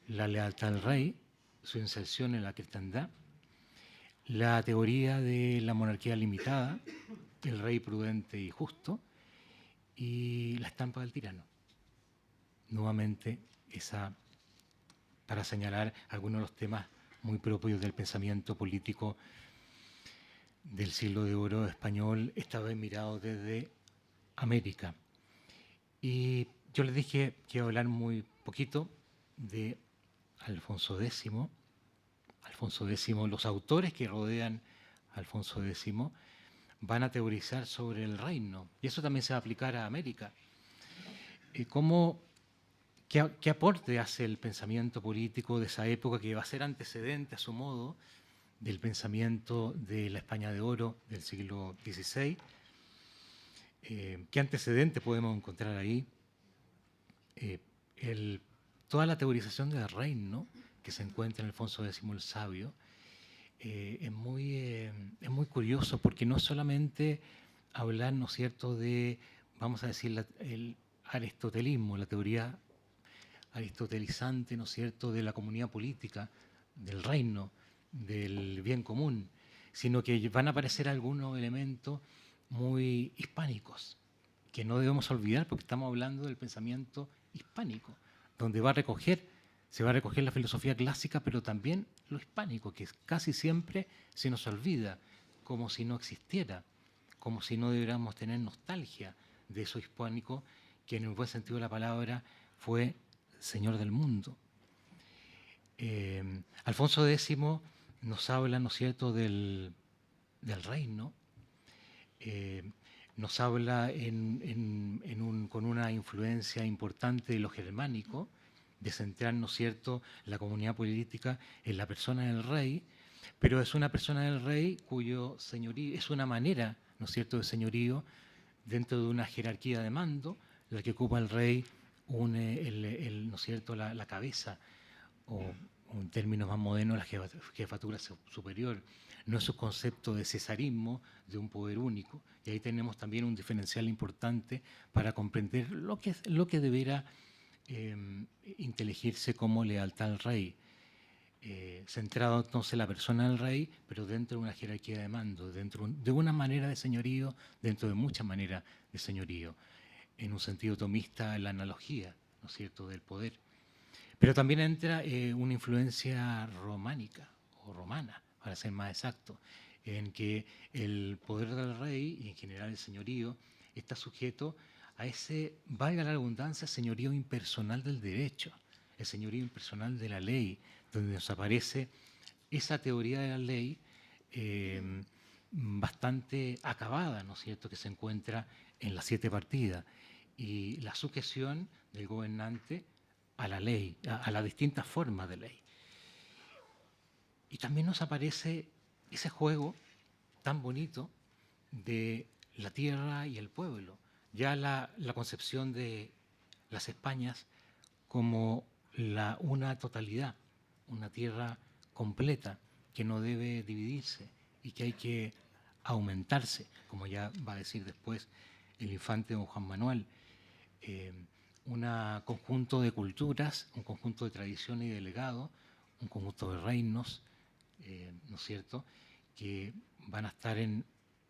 La lealtad al rey, su inserción en la cristiandad, la teoría de la monarquía limitada, el rey prudente y justo, y la estampa del tirano. Nuevamente, para señalar algunos de los temas muy propios del pensamiento político del siglo de oro español, esta vez mirado desde América. Y yo les dije que iba a hablar muy poquito de Alfonso X. Alfonso X, los autores que rodean a Alfonso X, van a teorizar sobre el reino. Y eso también se va a aplicar a América. ¿Qué aporte hace el pensamiento político de esa época, que va a ser antecedente, a su modo, del pensamiento de la España de Oro del siglo XVI? ¿Qué antecedente podemos encontrar ahí? Toda la teorización del reino que se encuentra en Alfonso X el Sabio es muy curioso, porque no solamente hablar, ¿no es cierto?, de, vamos a decir, el aristotelismo, la teoría aristotelizante, ¿no es cierto?, de la comunidad política, del reino, del bien común, sino que van a aparecer algunos elementos muy hispánicos, que no debemos olvidar, porque estamos hablando del pensamiento hispánico, donde se va a recoger la filosofía clásica, pero también lo hispánico, que casi siempre se nos olvida, como si no existiera, como si no debiéramos tener nostalgia de eso hispánico, que en el buen sentido de la palabra fue Señor del mundo. Alfonso X nos habla, ¿no es cierto?, del reino, nos habla con una influencia importante de lo germánico, de centrar, ¿no es cierto?, la comunidad política en la persona del rey, pero es una persona del rey cuyo señorío, es una manera, ¿no es cierto?, de señorío dentro de una jerarquía de mando, la que ocupa el rey, ¿no es cierto?, la cabeza, o en términos más modernos, la jefatura superior. No es un concepto de cesarismo, de un poder único. Y ahí tenemos también un diferencial importante para comprender lo que deberá inteligirse como lealtad al rey. Centrado entonces en la persona del rey, pero dentro de una jerarquía de mando, dentro de una manera de señorío, dentro de muchas maneras de señorío. En un sentido tomista, la analogía, ¿no es cierto?, del poder. Pero también entra una influencia románica o romana, para ser más exacto, en que el poder del rey y en general el señorío está sujeto a ese, valga la redundancia, señorío impersonal del derecho, el señorío impersonal de la ley, donde nos aparece esa teoría de la ley bastante acabada, ¿no es cierto?, que se encuentra en las 7 partidas, y la sujeción del gobernante a la ley, a las distintas formas de ley. Y también nos aparece ese juego tan bonito de la tierra y el pueblo, ya la concepción de las Españas como una totalidad, una tierra completa que no debe dividirse y que hay que aumentarse, como ya va a decir después el infante don Juan Manuel. Un conjunto de culturas, un conjunto de tradiciones y de legados, un conjunto de reinos, ¿no es cierto?, que van a estar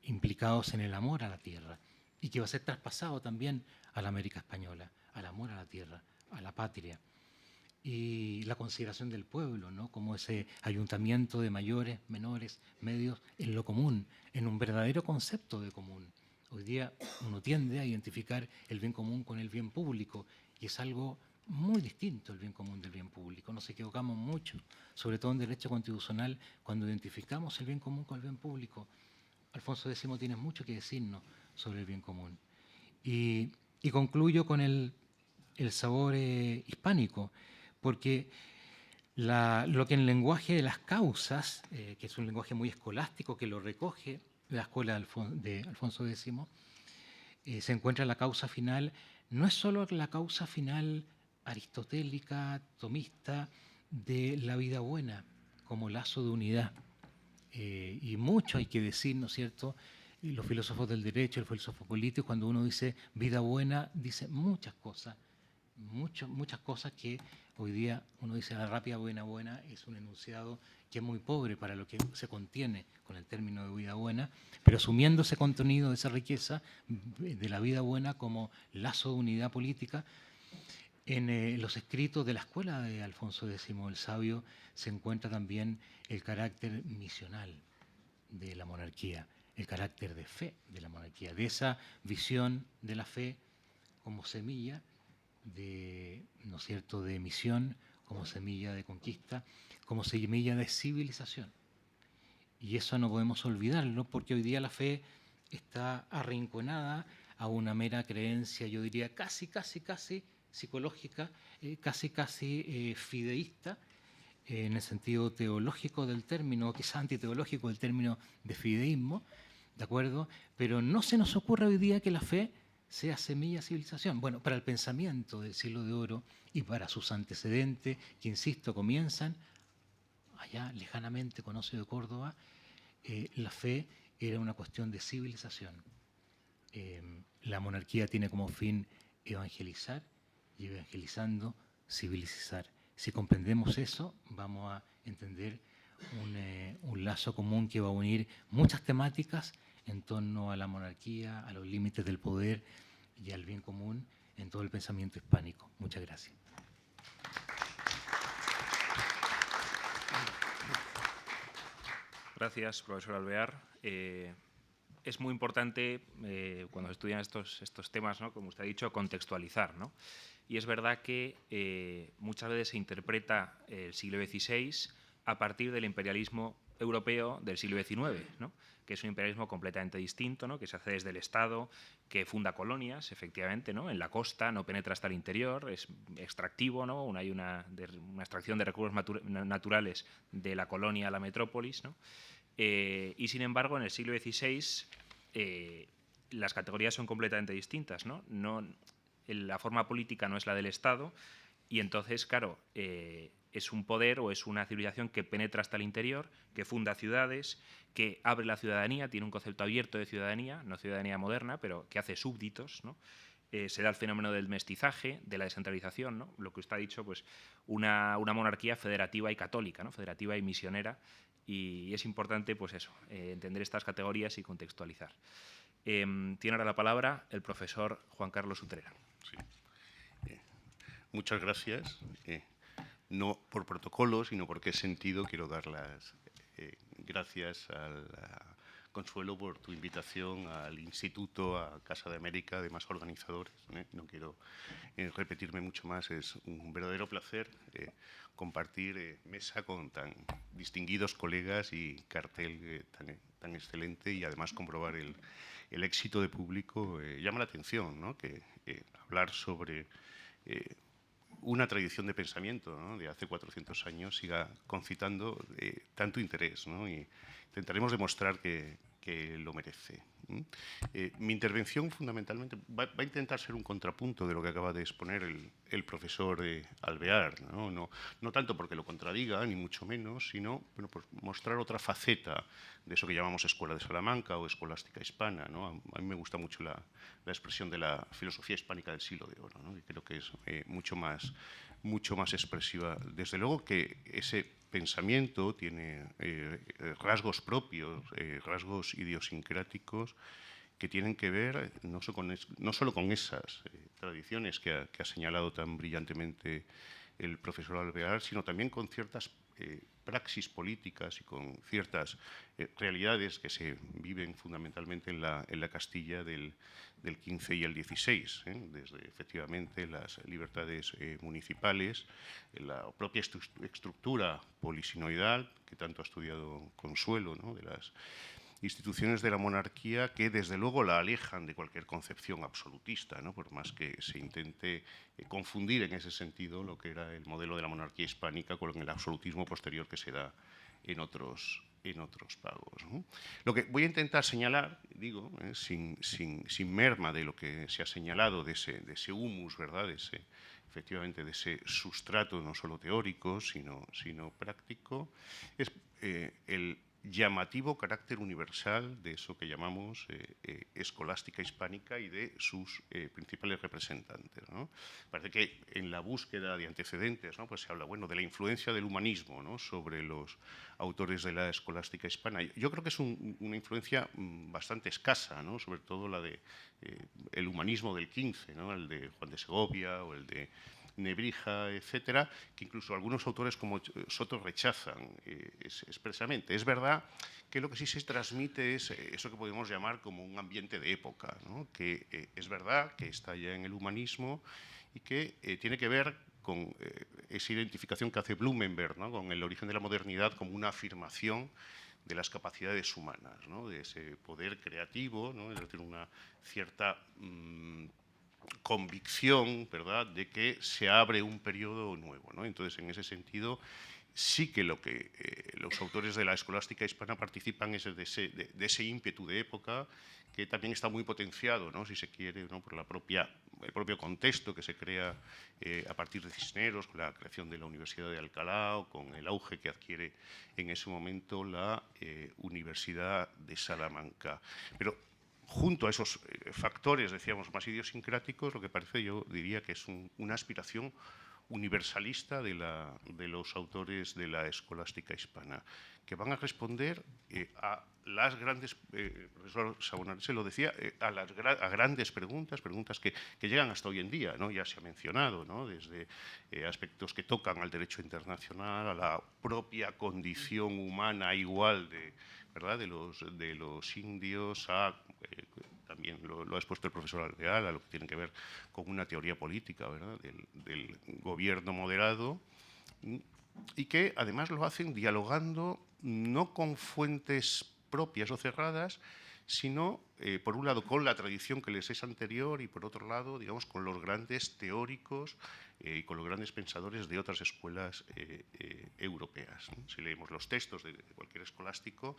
implicados en el amor a la tierra y que va a ser traspasado también a la América española, al amor a la tierra, a la patria. Y la consideración del pueblo, ¿no?, como ese ayuntamiento de mayores, menores, medios, en lo común, en un verdadero concepto de común. Hoy día uno tiende a identificar el bien común con el bien público, y es algo muy distinto el bien común del bien público. Nos equivocamos mucho, sobre todo en derecho constitucional, cuando identificamos el bien común con el bien público. Alfonso X tiene mucho que decirnos sobre el bien común. Y concluyo con el sabor hispánico, porque lo que en el lenguaje de las causas, que es un lenguaje muy escolástico que lo recoge la escuela de Alfonso X, se encuentra la causa final. No es solo la causa final aristotélica, tomista, de la vida buena como lazo de unidad. Y mucho hay que decir, ¿no es cierto? Los filósofos del derecho, el filósofo político, cuando uno dice vida buena, dice muchas cosas que hoy día uno dice la rápida buena es un enunciado que es muy pobre para lo que se contiene con el término de vida buena, pero asumiendo ese contenido, esa riqueza de la vida buena como lazo de unidad política, en los escritos de la escuela de Alfonso X el Sabio se encuentra también el carácter misional de la monarquía, el carácter de fe de la monarquía, de esa visión de la fe como semilla ¿no es cierto?, de misión, como semilla de conquista, como semilla de civilización. Y eso no podemos olvidarlo, porque hoy día la fe está arrinconada a una mera creencia, yo diría casi psicológica, casi fideísta, en el sentido teológico del término, quizás antiteológico del término de fideísmo, ¿de acuerdo? Pero no se nos ocurre hoy día que la fe sea semilla de civilización. Bueno, para el pensamiento del siglo de oro y para sus antecedentes, que insisto, comienzan allá lejanamente con Ocio de Córdoba, la fe era una cuestión de civilización. La monarquía tiene como fin evangelizar y evangelizando, civilizar. Si comprendemos eso, vamos a entender un lazo común que va a unir muchas temáticas en torno a la monarquía, a los límites del poder y al bien común en todo el pensamiento hispánico. Muchas gracias. Gracias, profesor Alvear. Es muy importante, cuando se estudian estos temas, ¿no?, como usted ha dicho, contextualizar, ¿no? Y es verdad que muchas veces se interpreta el siglo XVI a partir del imperialismo europeo del siglo XIX, ¿no?, que es un imperialismo completamente distinto, ¿no?, que se hace desde el Estado, que funda colonias, efectivamente, ¿no?, en la costa, no penetra hasta el interior, es extractivo, ¿no?, hay una extracción de recursos naturales de la colonia a la metrópolis, ¿no? Y sin embargo, en el siglo XVI las categorías son completamente distintas, ¿no? La forma política no es la del Estado y entonces, claro, es un poder o es una civilización que penetra hasta el interior, que funda ciudades, que abre la ciudadanía, tiene un concepto abierto de ciudadanía, no ciudadanía moderna, pero que hace súbditos, ¿no? Se da el fenómeno del mestizaje, de la descentralización, ¿no? Lo que usted ha dicho, pues una monarquía federativa y católica, ¿no?, federativa y misionera, y es importante, pues eso, entender estas categorías y contextualizar. Tiene ahora la palabra el profesor Juan Carlos Utrera. Sí. Muchas gracias. No por protocolo, sino porque he sentido, quiero dar las gracias al Consuelo por tu invitación al Instituto, a Casa de América, además organizadores. No quiero repetirme mucho más, es un verdadero placer compartir mesa con tan distinguidos colegas y cartel tan excelente, y además comprobar el éxito de público. Llama la atención, ¿no?, que hablar sobre una tradición de pensamiento, ¿no?, de hace 400 años siga concitando tanto interés, ¿no?, y intentaremos demostrar que lo merece. Mi intervención fundamentalmente va a intentar ser un contrapunto de lo que acaba de exponer el profesor Alvear, ¿no? No tanto porque lo contradiga, ni mucho menos, sino por mostrar otra faceta de eso que llamamos Escuela de Salamanca o Escolástica Hispana, ¿no? A mí me gusta mucho la expresión de la filosofía hispánica del siglo de oro, ¿no?, y creo que es mucho más expresiva. Desde luego que ese pensamiento tiene rasgos propios, rasgos idiosincráticos que tienen que ver no solo con esas tradiciones que ha señalado tan brillantemente el profesor Alvear, sino también con ciertas praxis políticas y con ciertas realidades que se viven fundamentalmente en la Castilla del XV y el XVI, desde efectivamente las libertades municipales, la propia estructura polisinoidal que tanto ha estudiado Consuelo, ¿no?, de las instituciones de la monarquía, que desde luego la alejan de cualquier concepción absolutista, ¿no?, por más que se intente confundir en ese sentido lo que era el modelo de la monarquía hispánica con el absolutismo posterior que se da en otros pagos, ¿no? Lo que voy a intentar señalar, digo, sin merma de lo que se ha señalado, de ese humus, ¿verdad?, efectivamente de ese sustrato no solo teórico, sino práctico, es el llamativo carácter universal de eso que llamamos escolástica hispánica y de sus principales representantes, ¿no? Parece que en la búsqueda de antecedentes, ¿no?, pues se habla, bueno, de la influencia del humanismo, ¿no?, sobre los autores de la escolástica hispana. Yo creo que es una influencia bastante escasa, ¿no?, sobre todo la de el humanismo del XV, ¿no?, el de Juan de Segovia o el de Nebrija, etcétera, que incluso algunos autores como Soto rechazan expresamente. Es verdad que lo que sí se transmite es eso que podemos llamar como un ambiente de época, ¿no?, que es verdad que está ya en el humanismo y que tiene que ver con esa identificación que hace Blumenberg, ¿no?, con el origen de la modernidad como una afirmación las capacidades humanas, ¿no? De ese poder creativo, ¿no? Es decir, una cierta convicción, ¿verdad?, de que se abre un periodo nuevo, ¿no? Entonces, en ese sentido, sí que lo que los autores de la escolástica hispana participan es de ese ímpetu de época, que también está muy potenciado, ¿no?, si se quiere, ¿no?, por el propio contexto que se crea a partir de Cisneros, con la creación de la Universidad de Alcalá, o con el auge que adquiere en ese momento la Universidad de Salamanca. Pero junto a esos factores, decíamos, más idiosincráticos, lo que parece, yo diría que es una aspiración universalista de los autores de la escolástica hispana, que van a responder a las grandes, el profesor Savonarese lo decía, a grandes preguntas que llegan hasta hoy en día, ¿no? Ya se ha mencionado, ¿no?, desde aspectos que tocan al derecho internacional, a la propia condición humana igual ¿verdad?, de los indios, también lo ha expuesto el profesor Alvear, a lo que tiene que ver con una teoría política, ¿verdad?, del gobierno moderado, y que además lo hacen dialogando no con fuentes propias o cerradas, sino, por un lado, con la tradición que les es anterior y, por otro lado, digamos, con los grandes teóricos y con los grandes pensadores de otras escuelas europeas, ¿no? Si leemos los textos de cualquier escolástico,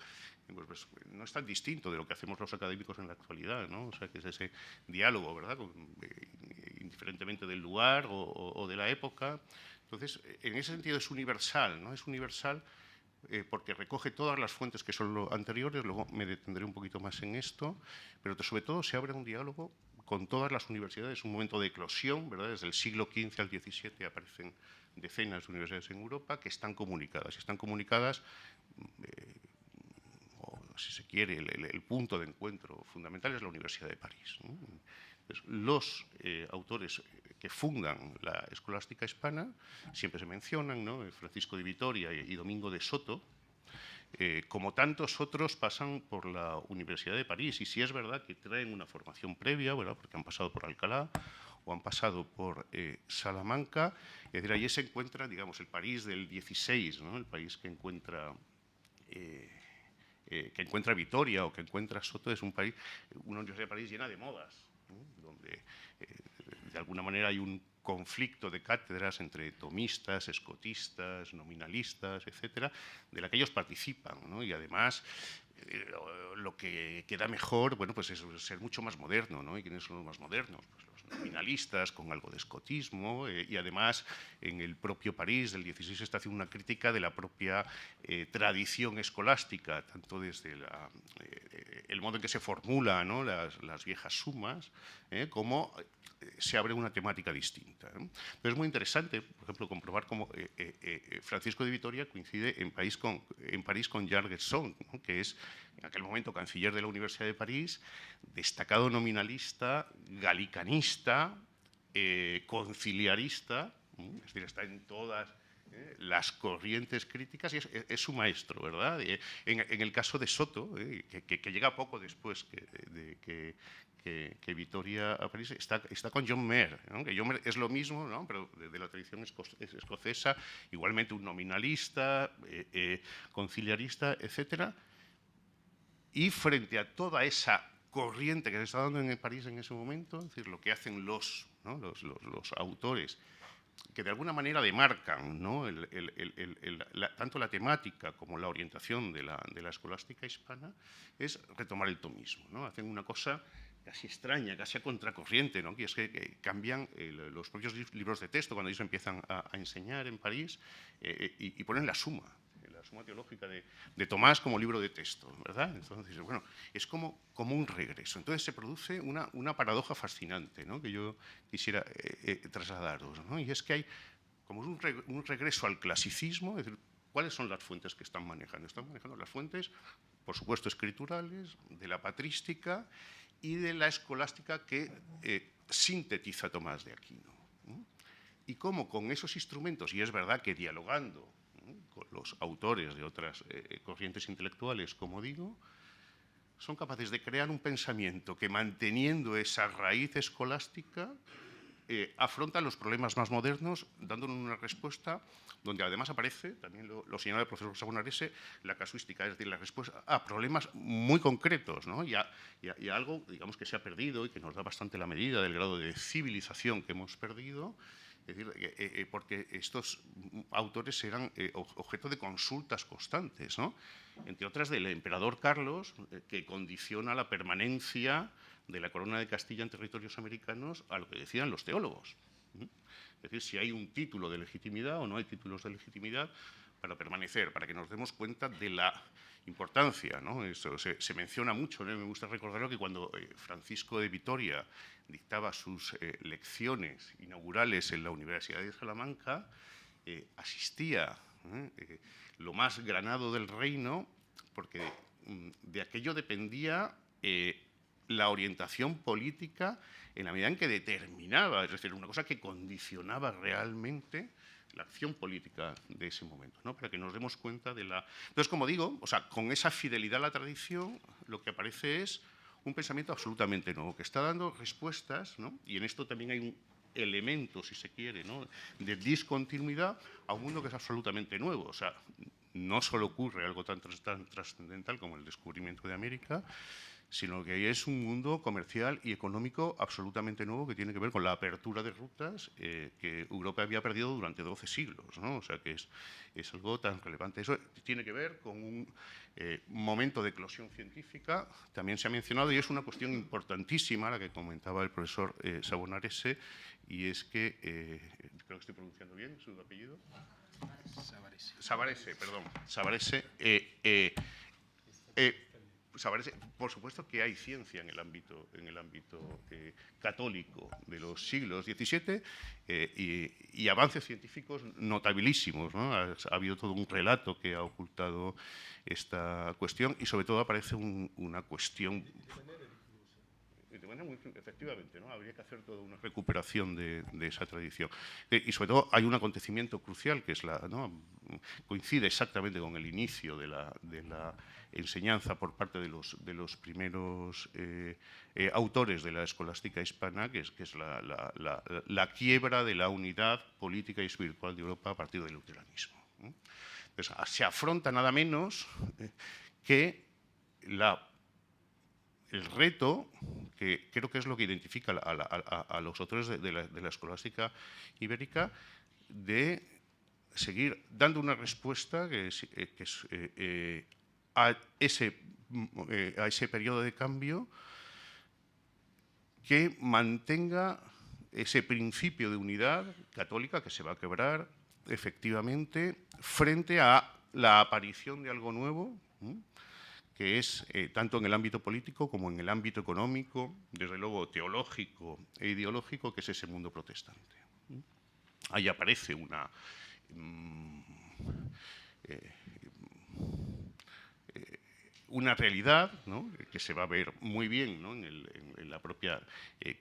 pues, no es tan distinto de lo que hacemos los académicos en la actualidad, ¿no? O sea, que es ese diálogo, ¿verdad?, indiferentemente del lugar o de la época. Entonces, en ese sentido es universal, ¿no? Es universal porque recoge todas las fuentes que son lo anteriores, luego me detendré un poquito más en esto, pero sobre todo se abre un diálogo con todas las universidades, un momento de eclosión, ¿verdad? Desde el siglo XV al XVII aparecen decenas de universidades en Europa que están comunicadas. Y están comunicadas, o si se quiere, el punto de encuentro fundamental es la Universidad de París, ¿no? Entonces, los autores que fundan la escolástica hispana siempre se mencionan, ¿no?, Francisco de Vitoria y Domingo de Soto. Como tantos otros, pasan por la Universidad de París, y sí es verdad que traen una formación previa, ¿verdad?, porque han pasado por Alcalá o han pasado por Salamanca. Es decir, allí se encuentra, digamos, el París del 16, ¿no?, el París que encuentra Vitoria o que encuentra Soto. Es un país, una Universidad de París llena de modas, ¿no?, donde de alguna manera hay un conflicto de cátedras entre tomistas, escotistas, nominalistas, etcétera, de la que ellos participan, ¿no? Y además lo que queda mejor, bueno, pues es ser mucho más moderno, ¿no? ¿Y quiénes son los más modernos? Pues los nominalistas, con algo de escotismo, y además en el propio París del 16 se está haciendo una crítica de la propia tradición escolástica, tanto desde el modo en que se formula, ¿no?, las viejas sumas, como se abre una temática distinta, ¿no? Pero es muy interesante, por ejemplo, comprobar cómo Francisco de Vitoria coincide en París con Jean Gerson, ¿no?, que es en aquel momento canciller de la Universidad de París, destacado nominalista, galicanista, conciliarista, es decir, está en todas las corrientes críticas, y es su maestro, ¿verdad? En el caso de Soto, que llega poco después que Vitoria a París, está con John Mayer, ¿no?, que John Mayer es lo mismo, ¿no?, pero de la tradición escocesa, igualmente un nominalista, conciliarista, etcétera. Y frente a toda esa corriente que se está dando en París en ese momento, es decir, lo que hacen los autores, que de alguna manera demarcan, ¿no?, tanto la temática como la orientación de la escolástica hispana, es retomar el tomismo, ¿no? Hacen una cosa casi extraña, casi a contracorriente, ¿no?, que es que cambian los propios libros de texto cuando ellos empiezan a enseñar en París, y ponen la suma teológica de Tomás como libro de texto, ¿verdad? Entonces, bueno, es como un regreso. Entonces se produce una paradoja fascinante, ¿no?, que yo quisiera trasladaros, ¿no? Y es que hay como un regreso al clasicismo. Es decir, ¿cuáles son las fuentes que están manejando? Están manejando las fuentes, por supuesto, escriturales, de la patrística y de la escolástica que sintetiza Tomás de Aquino, ¿no? Y cómo con esos instrumentos, y es verdad que dialogando con los autores de otras corrientes intelectuales, como digo, son capaces de crear un pensamiento que, manteniendo esa raíz escolástica, afronta los problemas más modernos dándonos una respuesta donde además aparece, también lo señala el profesor Savonarese, la casuística, es decir, la respuesta a problemas muy concretos, ¿no? y a algo, digamos, que se ha perdido y que nos da bastante la medida del grado de civilización que hemos perdido. Es decir, porque estos autores eran objeto de consultas constantes, ¿no? Entre otras del emperador Carlos, que condiciona la permanencia de la corona de Castilla en territorios americanos a lo que decían los teólogos. Es decir, si hay un título de legitimidad o no hay títulos de legitimidad para permanecer, para que nos demos cuenta de la importancia, ¿no? Eso se menciona mucho, ¿no? Me gusta recordarlo que cuando Francisco de Vitoria dictaba sus lecciones inaugurales en la Universidad de Salamanca, asistía lo más granado del reino, porque de aquello dependía la orientación política en la medida en que determinaba, es decir, una cosa que condicionaba realmente la acción política de ese momento, ¿no? Para que nos demos cuenta de la... Entonces, como digo, o sea, con esa fidelidad a la tradición, lo que aparece es un pensamiento absolutamente nuevo, que está dando respuestas, ¿no? Y en esto también hay un elemento, si se quiere, ¿no?, de discontinuidad a un mundo que es absolutamente nuevo. O sea, no solo ocurre algo tan trascendental como el descubrimiento de América, sino que es un mundo comercial y económico absolutamente nuevo que tiene que ver con la apertura de rutas que Europa había perdido durante 12 siglos, ¿no? O sea, que es algo tan relevante. Eso tiene que ver con un momento de eclosión científica, también se ha mencionado, y es una cuestión importantísima, la que comentaba el profesor Savonarese, y es que, creo que estoy pronunciando bien su apellido. Savarese, perdón. Savarese. Saber, por supuesto que hay ciencia en el ámbito católico de los siglos XVII y avances científicos notabilísimos, ¿no? Ha habido todo un relato que ha ocultado esta cuestión y sobre todo aparece una cuestión... Efectivamente, ¿no? Habría que hacer toda una recuperación de esa tradición. Y sobre todo hay un acontecimiento crucial que es ¿no? Coincide exactamente con el inicio de la enseñanza por parte de los primeros autores de la escolástica hispana, que es la quiebra de la unidad política y espiritual de Europa a partir del luteranismo. Entonces, se afronta nada menos que el reto, que creo que es lo que identifica a los autores de la escolástica ibérica, de seguir dando una respuesta a ese periodo de cambio que mantenga ese principio de unidad católica que se va a quebrar efectivamente frente a la aparición de algo nuevo, que es tanto en el ámbito político como en el ámbito económico, desde luego teológico e ideológico, que es ese mundo protestante. Ahí aparece una realidad, ¿no?, que se va a ver muy bien, ¿no?, en la propia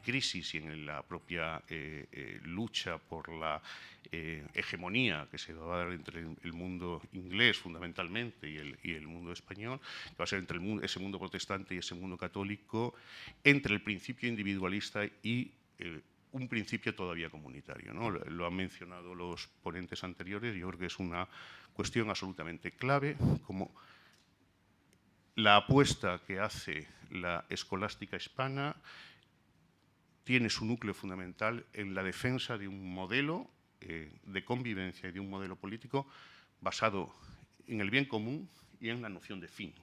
crisis y en la propia lucha por la hegemonía que se va a dar entre el mundo inglés fundamentalmente y el mundo español, que va a ser entre ese mundo protestante y ese mundo católico, entre el principio individualista y un principio todavía comunitario, ¿no? Lo han mencionado los ponentes anteriores, yo creo que es una cuestión absolutamente clave, como la apuesta que hace la escolástica hispana tiene su núcleo fundamental en la defensa de un modelo de convivencia y de un modelo político basado en el bien común y en la noción de fin,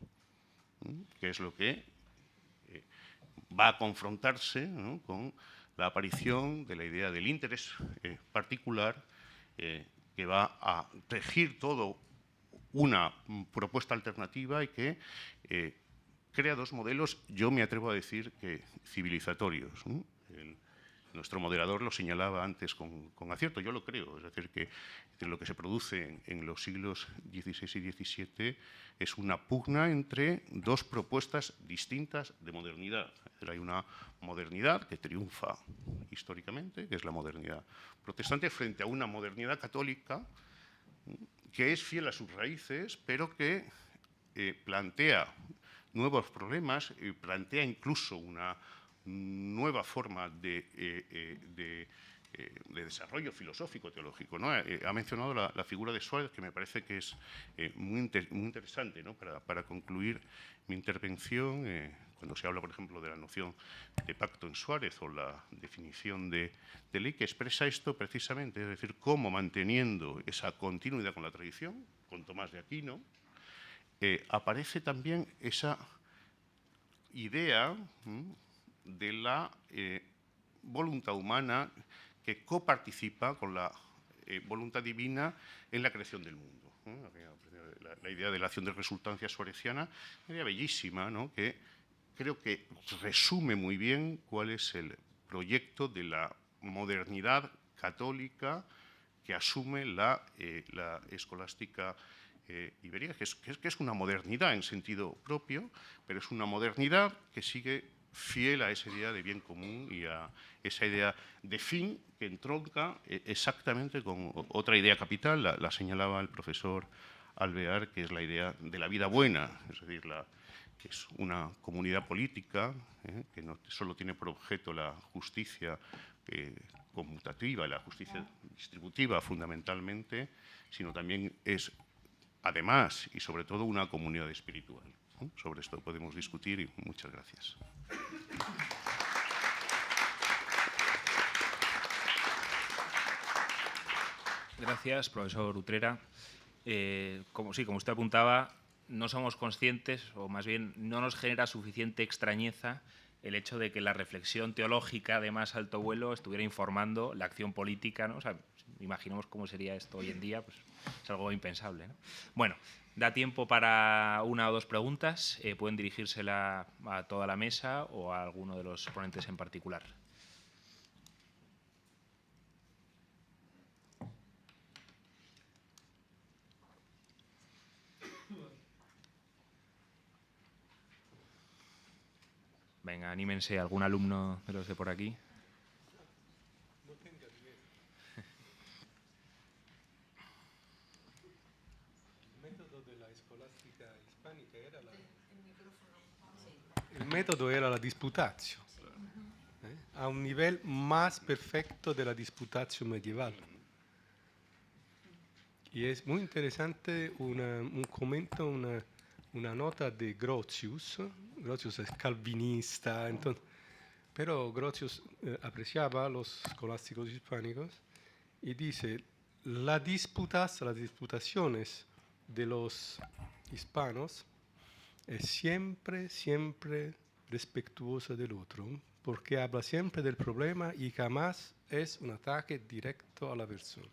que es lo que va a confrontarse, ¿no?, con la aparición de la idea del interés particular que va a regir todo una propuesta alternativa y que crea dos modelos, yo me atrevo a decir que civilizatorios, ¿no? Nuestro moderador lo señalaba antes con acierto, yo lo creo, es decir, que lo que se produce en los siglos XVI y XVII es una pugna entre dos propuestas distintas de modernidad. Es decir, hay una modernidad que triunfa históricamente, que es la modernidad protestante, frente a una modernidad católica que es fiel a sus raíces, pero que plantea nuevos problemas, plantea incluso una nueva forma de de desarrollo filosófico, teológico, ¿no? Ha mencionado la figura de Suárez, que me parece que es muy interesante, ¿no? Para concluir mi intervención, cuando se habla, por ejemplo, de la noción de pacto en Suárez o la definición de ley, que expresa esto precisamente, es decir, cómo manteniendo esa continuidad con la tradición, con Tomás de Aquino, aparece también esa idea de la voluntad humana que coparticipa con la voluntad divina en la creación del mundo. La idea de la acción de resultancia suareciana, una idea bellísima, ¿no? Que creo que resume muy bien cuál es el proyecto de la modernidad católica que asume la escolástica ibérica, que es una modernidad en sentido propio, pero es una modernidad que sigue fiel a esa idea de bien común y a esa idea de fin que entronca exactamente con otra idea capital, la señalaba el profesor Alvear, que es la idea de la vida buena, es decir, que es una comunidad política que no solo tiene por objeto la justicia conmutativa, la justicia distributiva fundamentalmente, sino también es, además y sobre todo, una comunidad espiritual. Sobre esto podemos discutir y muchas gracias. Gracias, profesor Utrera. Como usted apuntaba, no somos conscientes, o más bien no nos genera suficiente extrañeza el hecho de que la reflexión teológica de más alto vuelo estuviera informando la acción política, ¿no? O sea, imaginemos cómo sería esto hoy en día, pues es algo impensable, ¿no? Bueno, da tiempo para una o dos preguntas. Pueden dirigírsela a toda la mesa o a alguno de los ponentes en particular. Venga, anímense, algún alumno de los de por aquí. El método era la disputatio, a un nivel más perfecto de la disputatio medieval. Y es muy interesante un comento, una nota de Grotius. Grotius es calvinista, entonces, pero Grotius apreciaba a los escolásticos hispánicos y dice, las disputaciones de los hispanos es siempre respetuosa del otro, porque habla siempre del problema y jamás es un ataque directo a la persona.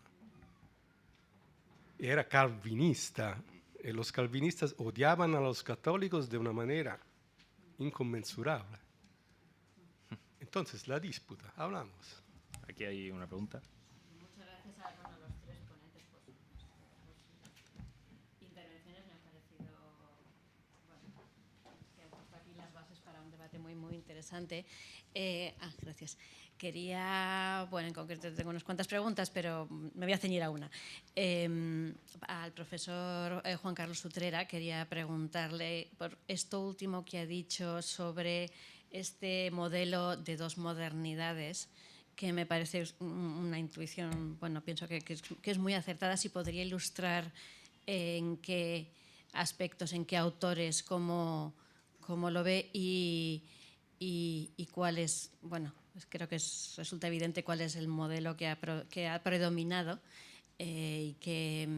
Era calvinista, y los calvinistas odiaban a los católicos de una manera inconmensurable. Entonces, la disputa, hablamos. Aquí hay una pregunta. Muchas gracias a los tres ponentes por sus intervenciones. Me ha parecido que han puesto aquí las bases para un debate muy interesante. Gracias. Quería, en concreto tengo unas cuantas preguntas, pero me voy a ceñir a una. Al profesor Juan Carlos Utrera quería preguntarle por esto último que ha dicho sobre este modelo de dos modernidades, que me parece una intuición, pienso que es muy acertada. Si podría ilustrar en qué aspectos, en qué autores, cómo lo ve y cuál es, creo que resulta evidente cuál es el modelo que ha predominado y qué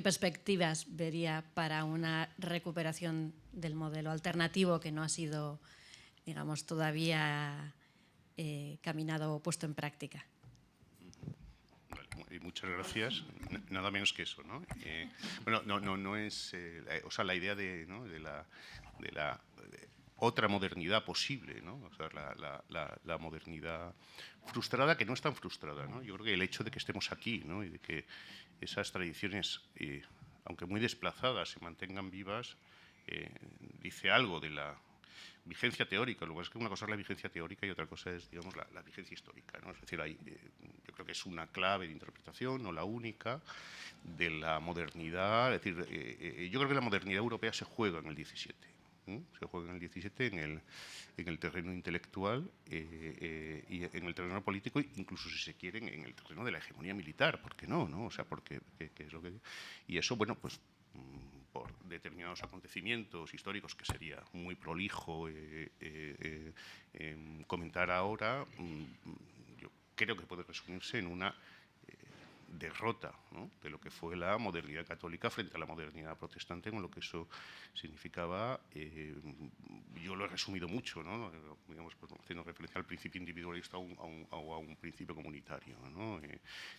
perspectivas vería para una recuperación del modelo alternativo que no ha sido, digamos, todavía caminado o puesto en práctica. Vale, muchas gracias. Nada menos que eso, ¿no? No es, o sea, la idea de la otra modernidad posible, ¿no? O sea, la modernidad frustrada, que no es tan frustrada, ¿no? Yo creo que el hecho de que estemos aquí, ¿no? Y de que esas tradiciones, aunque muy desplazadas, se mantengan vivas, dice algo de la vigencia teórica. Lo que es que una cosa es la vigencia teórica y otra cosa es, digamos, la vigencia histórica, ¿no? Es decir, yo creo que es una clave de interpretación, no la única, de la modernidad. Es decir, yo creo que la modernidad europea se juega en el XVII. Se juega en el 17 en el terreno intelectual y en el terreno político, incluso si se quiere en el terreno de la hegemonía militar, ¿por qué no? O sea, porque ¿qué es lo que? Y eso, bueno, pues por determinados acontecimientos históricos que sería muy prolijo comentar ahora, yo creo que puede resumirse en una derrota, ¿no?, de lo que fue la modernidad católica frente a la modernidad protestante, con lo que eso significaba. Yo lo he resumido mucho, ¿no?, digamos, pues, haciendo referencia al principio individualista o a un principio comunitario, ¿no?,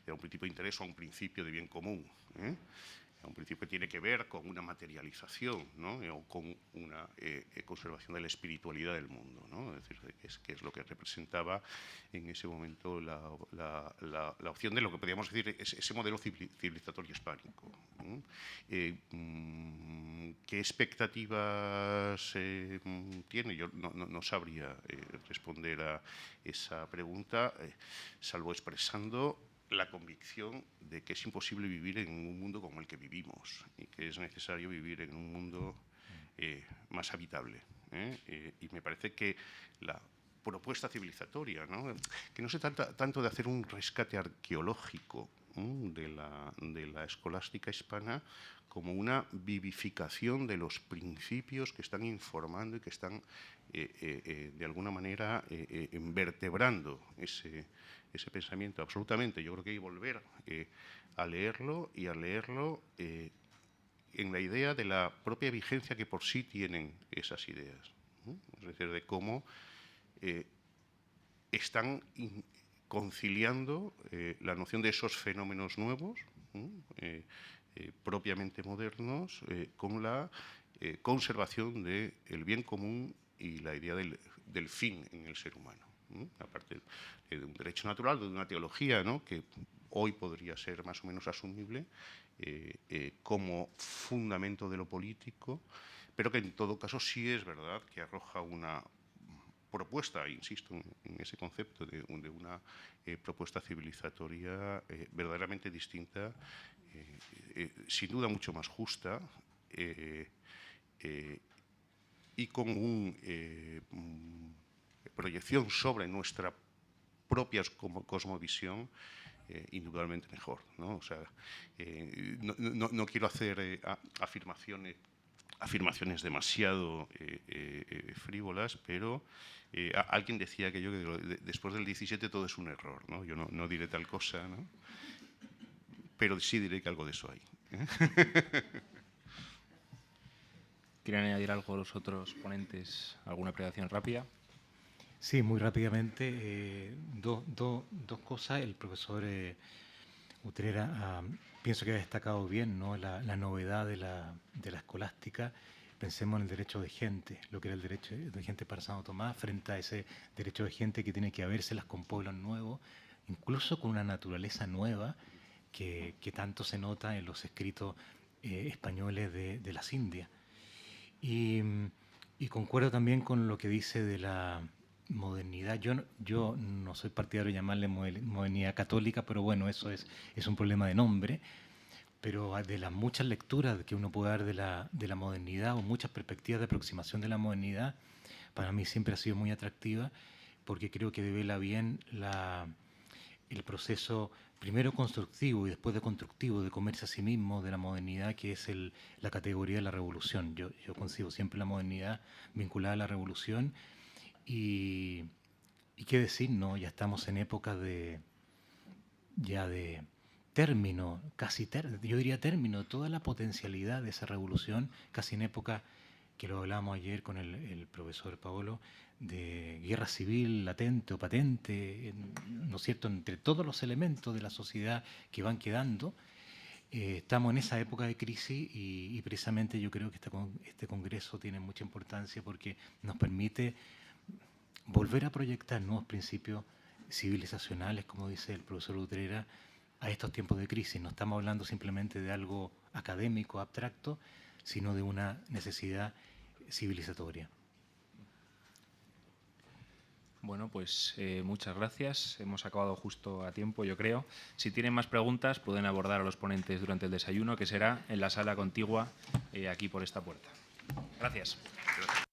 a un principio de interés o a un principio de bien común, a un principio que tiene que ver con una materialización, ¿no?, o con una conservación de la espiritualidad del mundo, ¿no? Es decir, que es lo que representaba en ese momento la opción de lo que podríamos decir es ese modelo civilizatorio hispánico. ¿Qué expectativas tiene? Yo no sabría responder a esa pregunta, salvo expresando la convicción de que es imposible vivir en un mundo como el que vivimos y que es necesario vivir en un mundo más habitable. Y me parece que la propuesta civilizatoria, ¿no?, que no se trata tanto de hacer un rescate arqueológico de la escolástica hispana como una vivificación de los principios que están informando y que están de alguna manera vertebrando ese pensamiento. Absolutamente, yo creo que hay que volver a leerlo y a leerlo en la idea de la propia vigencia que por sí tienen esas ideas, ¿no? Es decir, de cómo están conciliando la noción de esos fenómenos nuevos, propiamente modernos, con la conservación del bien común y la idea del fin en el ser humano. Aparte de un derecho natural, de una teología, ¿no?, que hoy podría ser más o menos asumible como fundamento de lo político, pero que en todo caso sí es verdad que arroja una propuesta, insisto en ese concepto de una propuesta civilizatoria verdaderamente distinta, sin duda mucho más justa y con una proyección sobre nuestra propia cosmovisión indudablemente mejor, ¿no? O sea, no quiero hacer afirmaciones demasiado frívolas, pero alguien decía aquello que después del 17 todo es un error, ¿no? Yo no diré tal cosa, ¿no?, pero sí diré que algo de eso hay. ¿Quieren añadir algo los otros ponentes? ¿Alguna apreciación rápida? Sí, muy rápidamente. Dos cosas. El profesor Utrera pienso que ha destacado bien, ¿no?, la novedad de la escolástica. Pensemos en el derecho de gente, lo que era el derecho de gente para Santo Tomás, frente a ese derecho de gente que tiene que habérselas con pueblos nuevos, incluso con una naturaleza nueva que tanto se nota en los escritos españoles de las Indias. Y concuerdo también con lo que dice de la modernidad. Yo no soy partidario de llamarle modernidad católica, pero bueno, eso es un problema de nombre. Pero de las muchas lecturas que uno puede dar de la modernidad o muchas perspectivas de aproximación de la modernidad, para mí siempre ha sido muy atractiva, porque creo que devela bien el proceso primero constructivo y después de constructivo de comerse a sí mismo de la modernidad, que es la categoría de la revolución. Yo concibo siempre la modernidad vinculada a la revolución y qué decir, ¿no? Ya estamos en épocas de término, yo diría término, toda la potencialidad de esa revolución, casi en época, que lo hablamos ayer con el profesor Paolo, de guerra civil latente o patente, ¿no es cierto?, entre todos los elementos de la sociedad que van quedando. Estamos en esa época de crisis y precisamente yo creo que este congreso tiene mucha importancia porque nos permite volver a proyectar nuevos principios civilizacionales, como dice el profesor Utrera, a estos tiempos de crisis. No estamos hablando simplemente de algo académico, abstracto, sino de una necesidad civilizatoria. Bueno, pues muchas gracias. Hemos acabado justo a tiempo, yo creo. Si tienen más preguntas, pueden abordar a los ponentes durante el desayuno, que será en la sala contigua, aquí por esta puerta. Gracias. Gracias.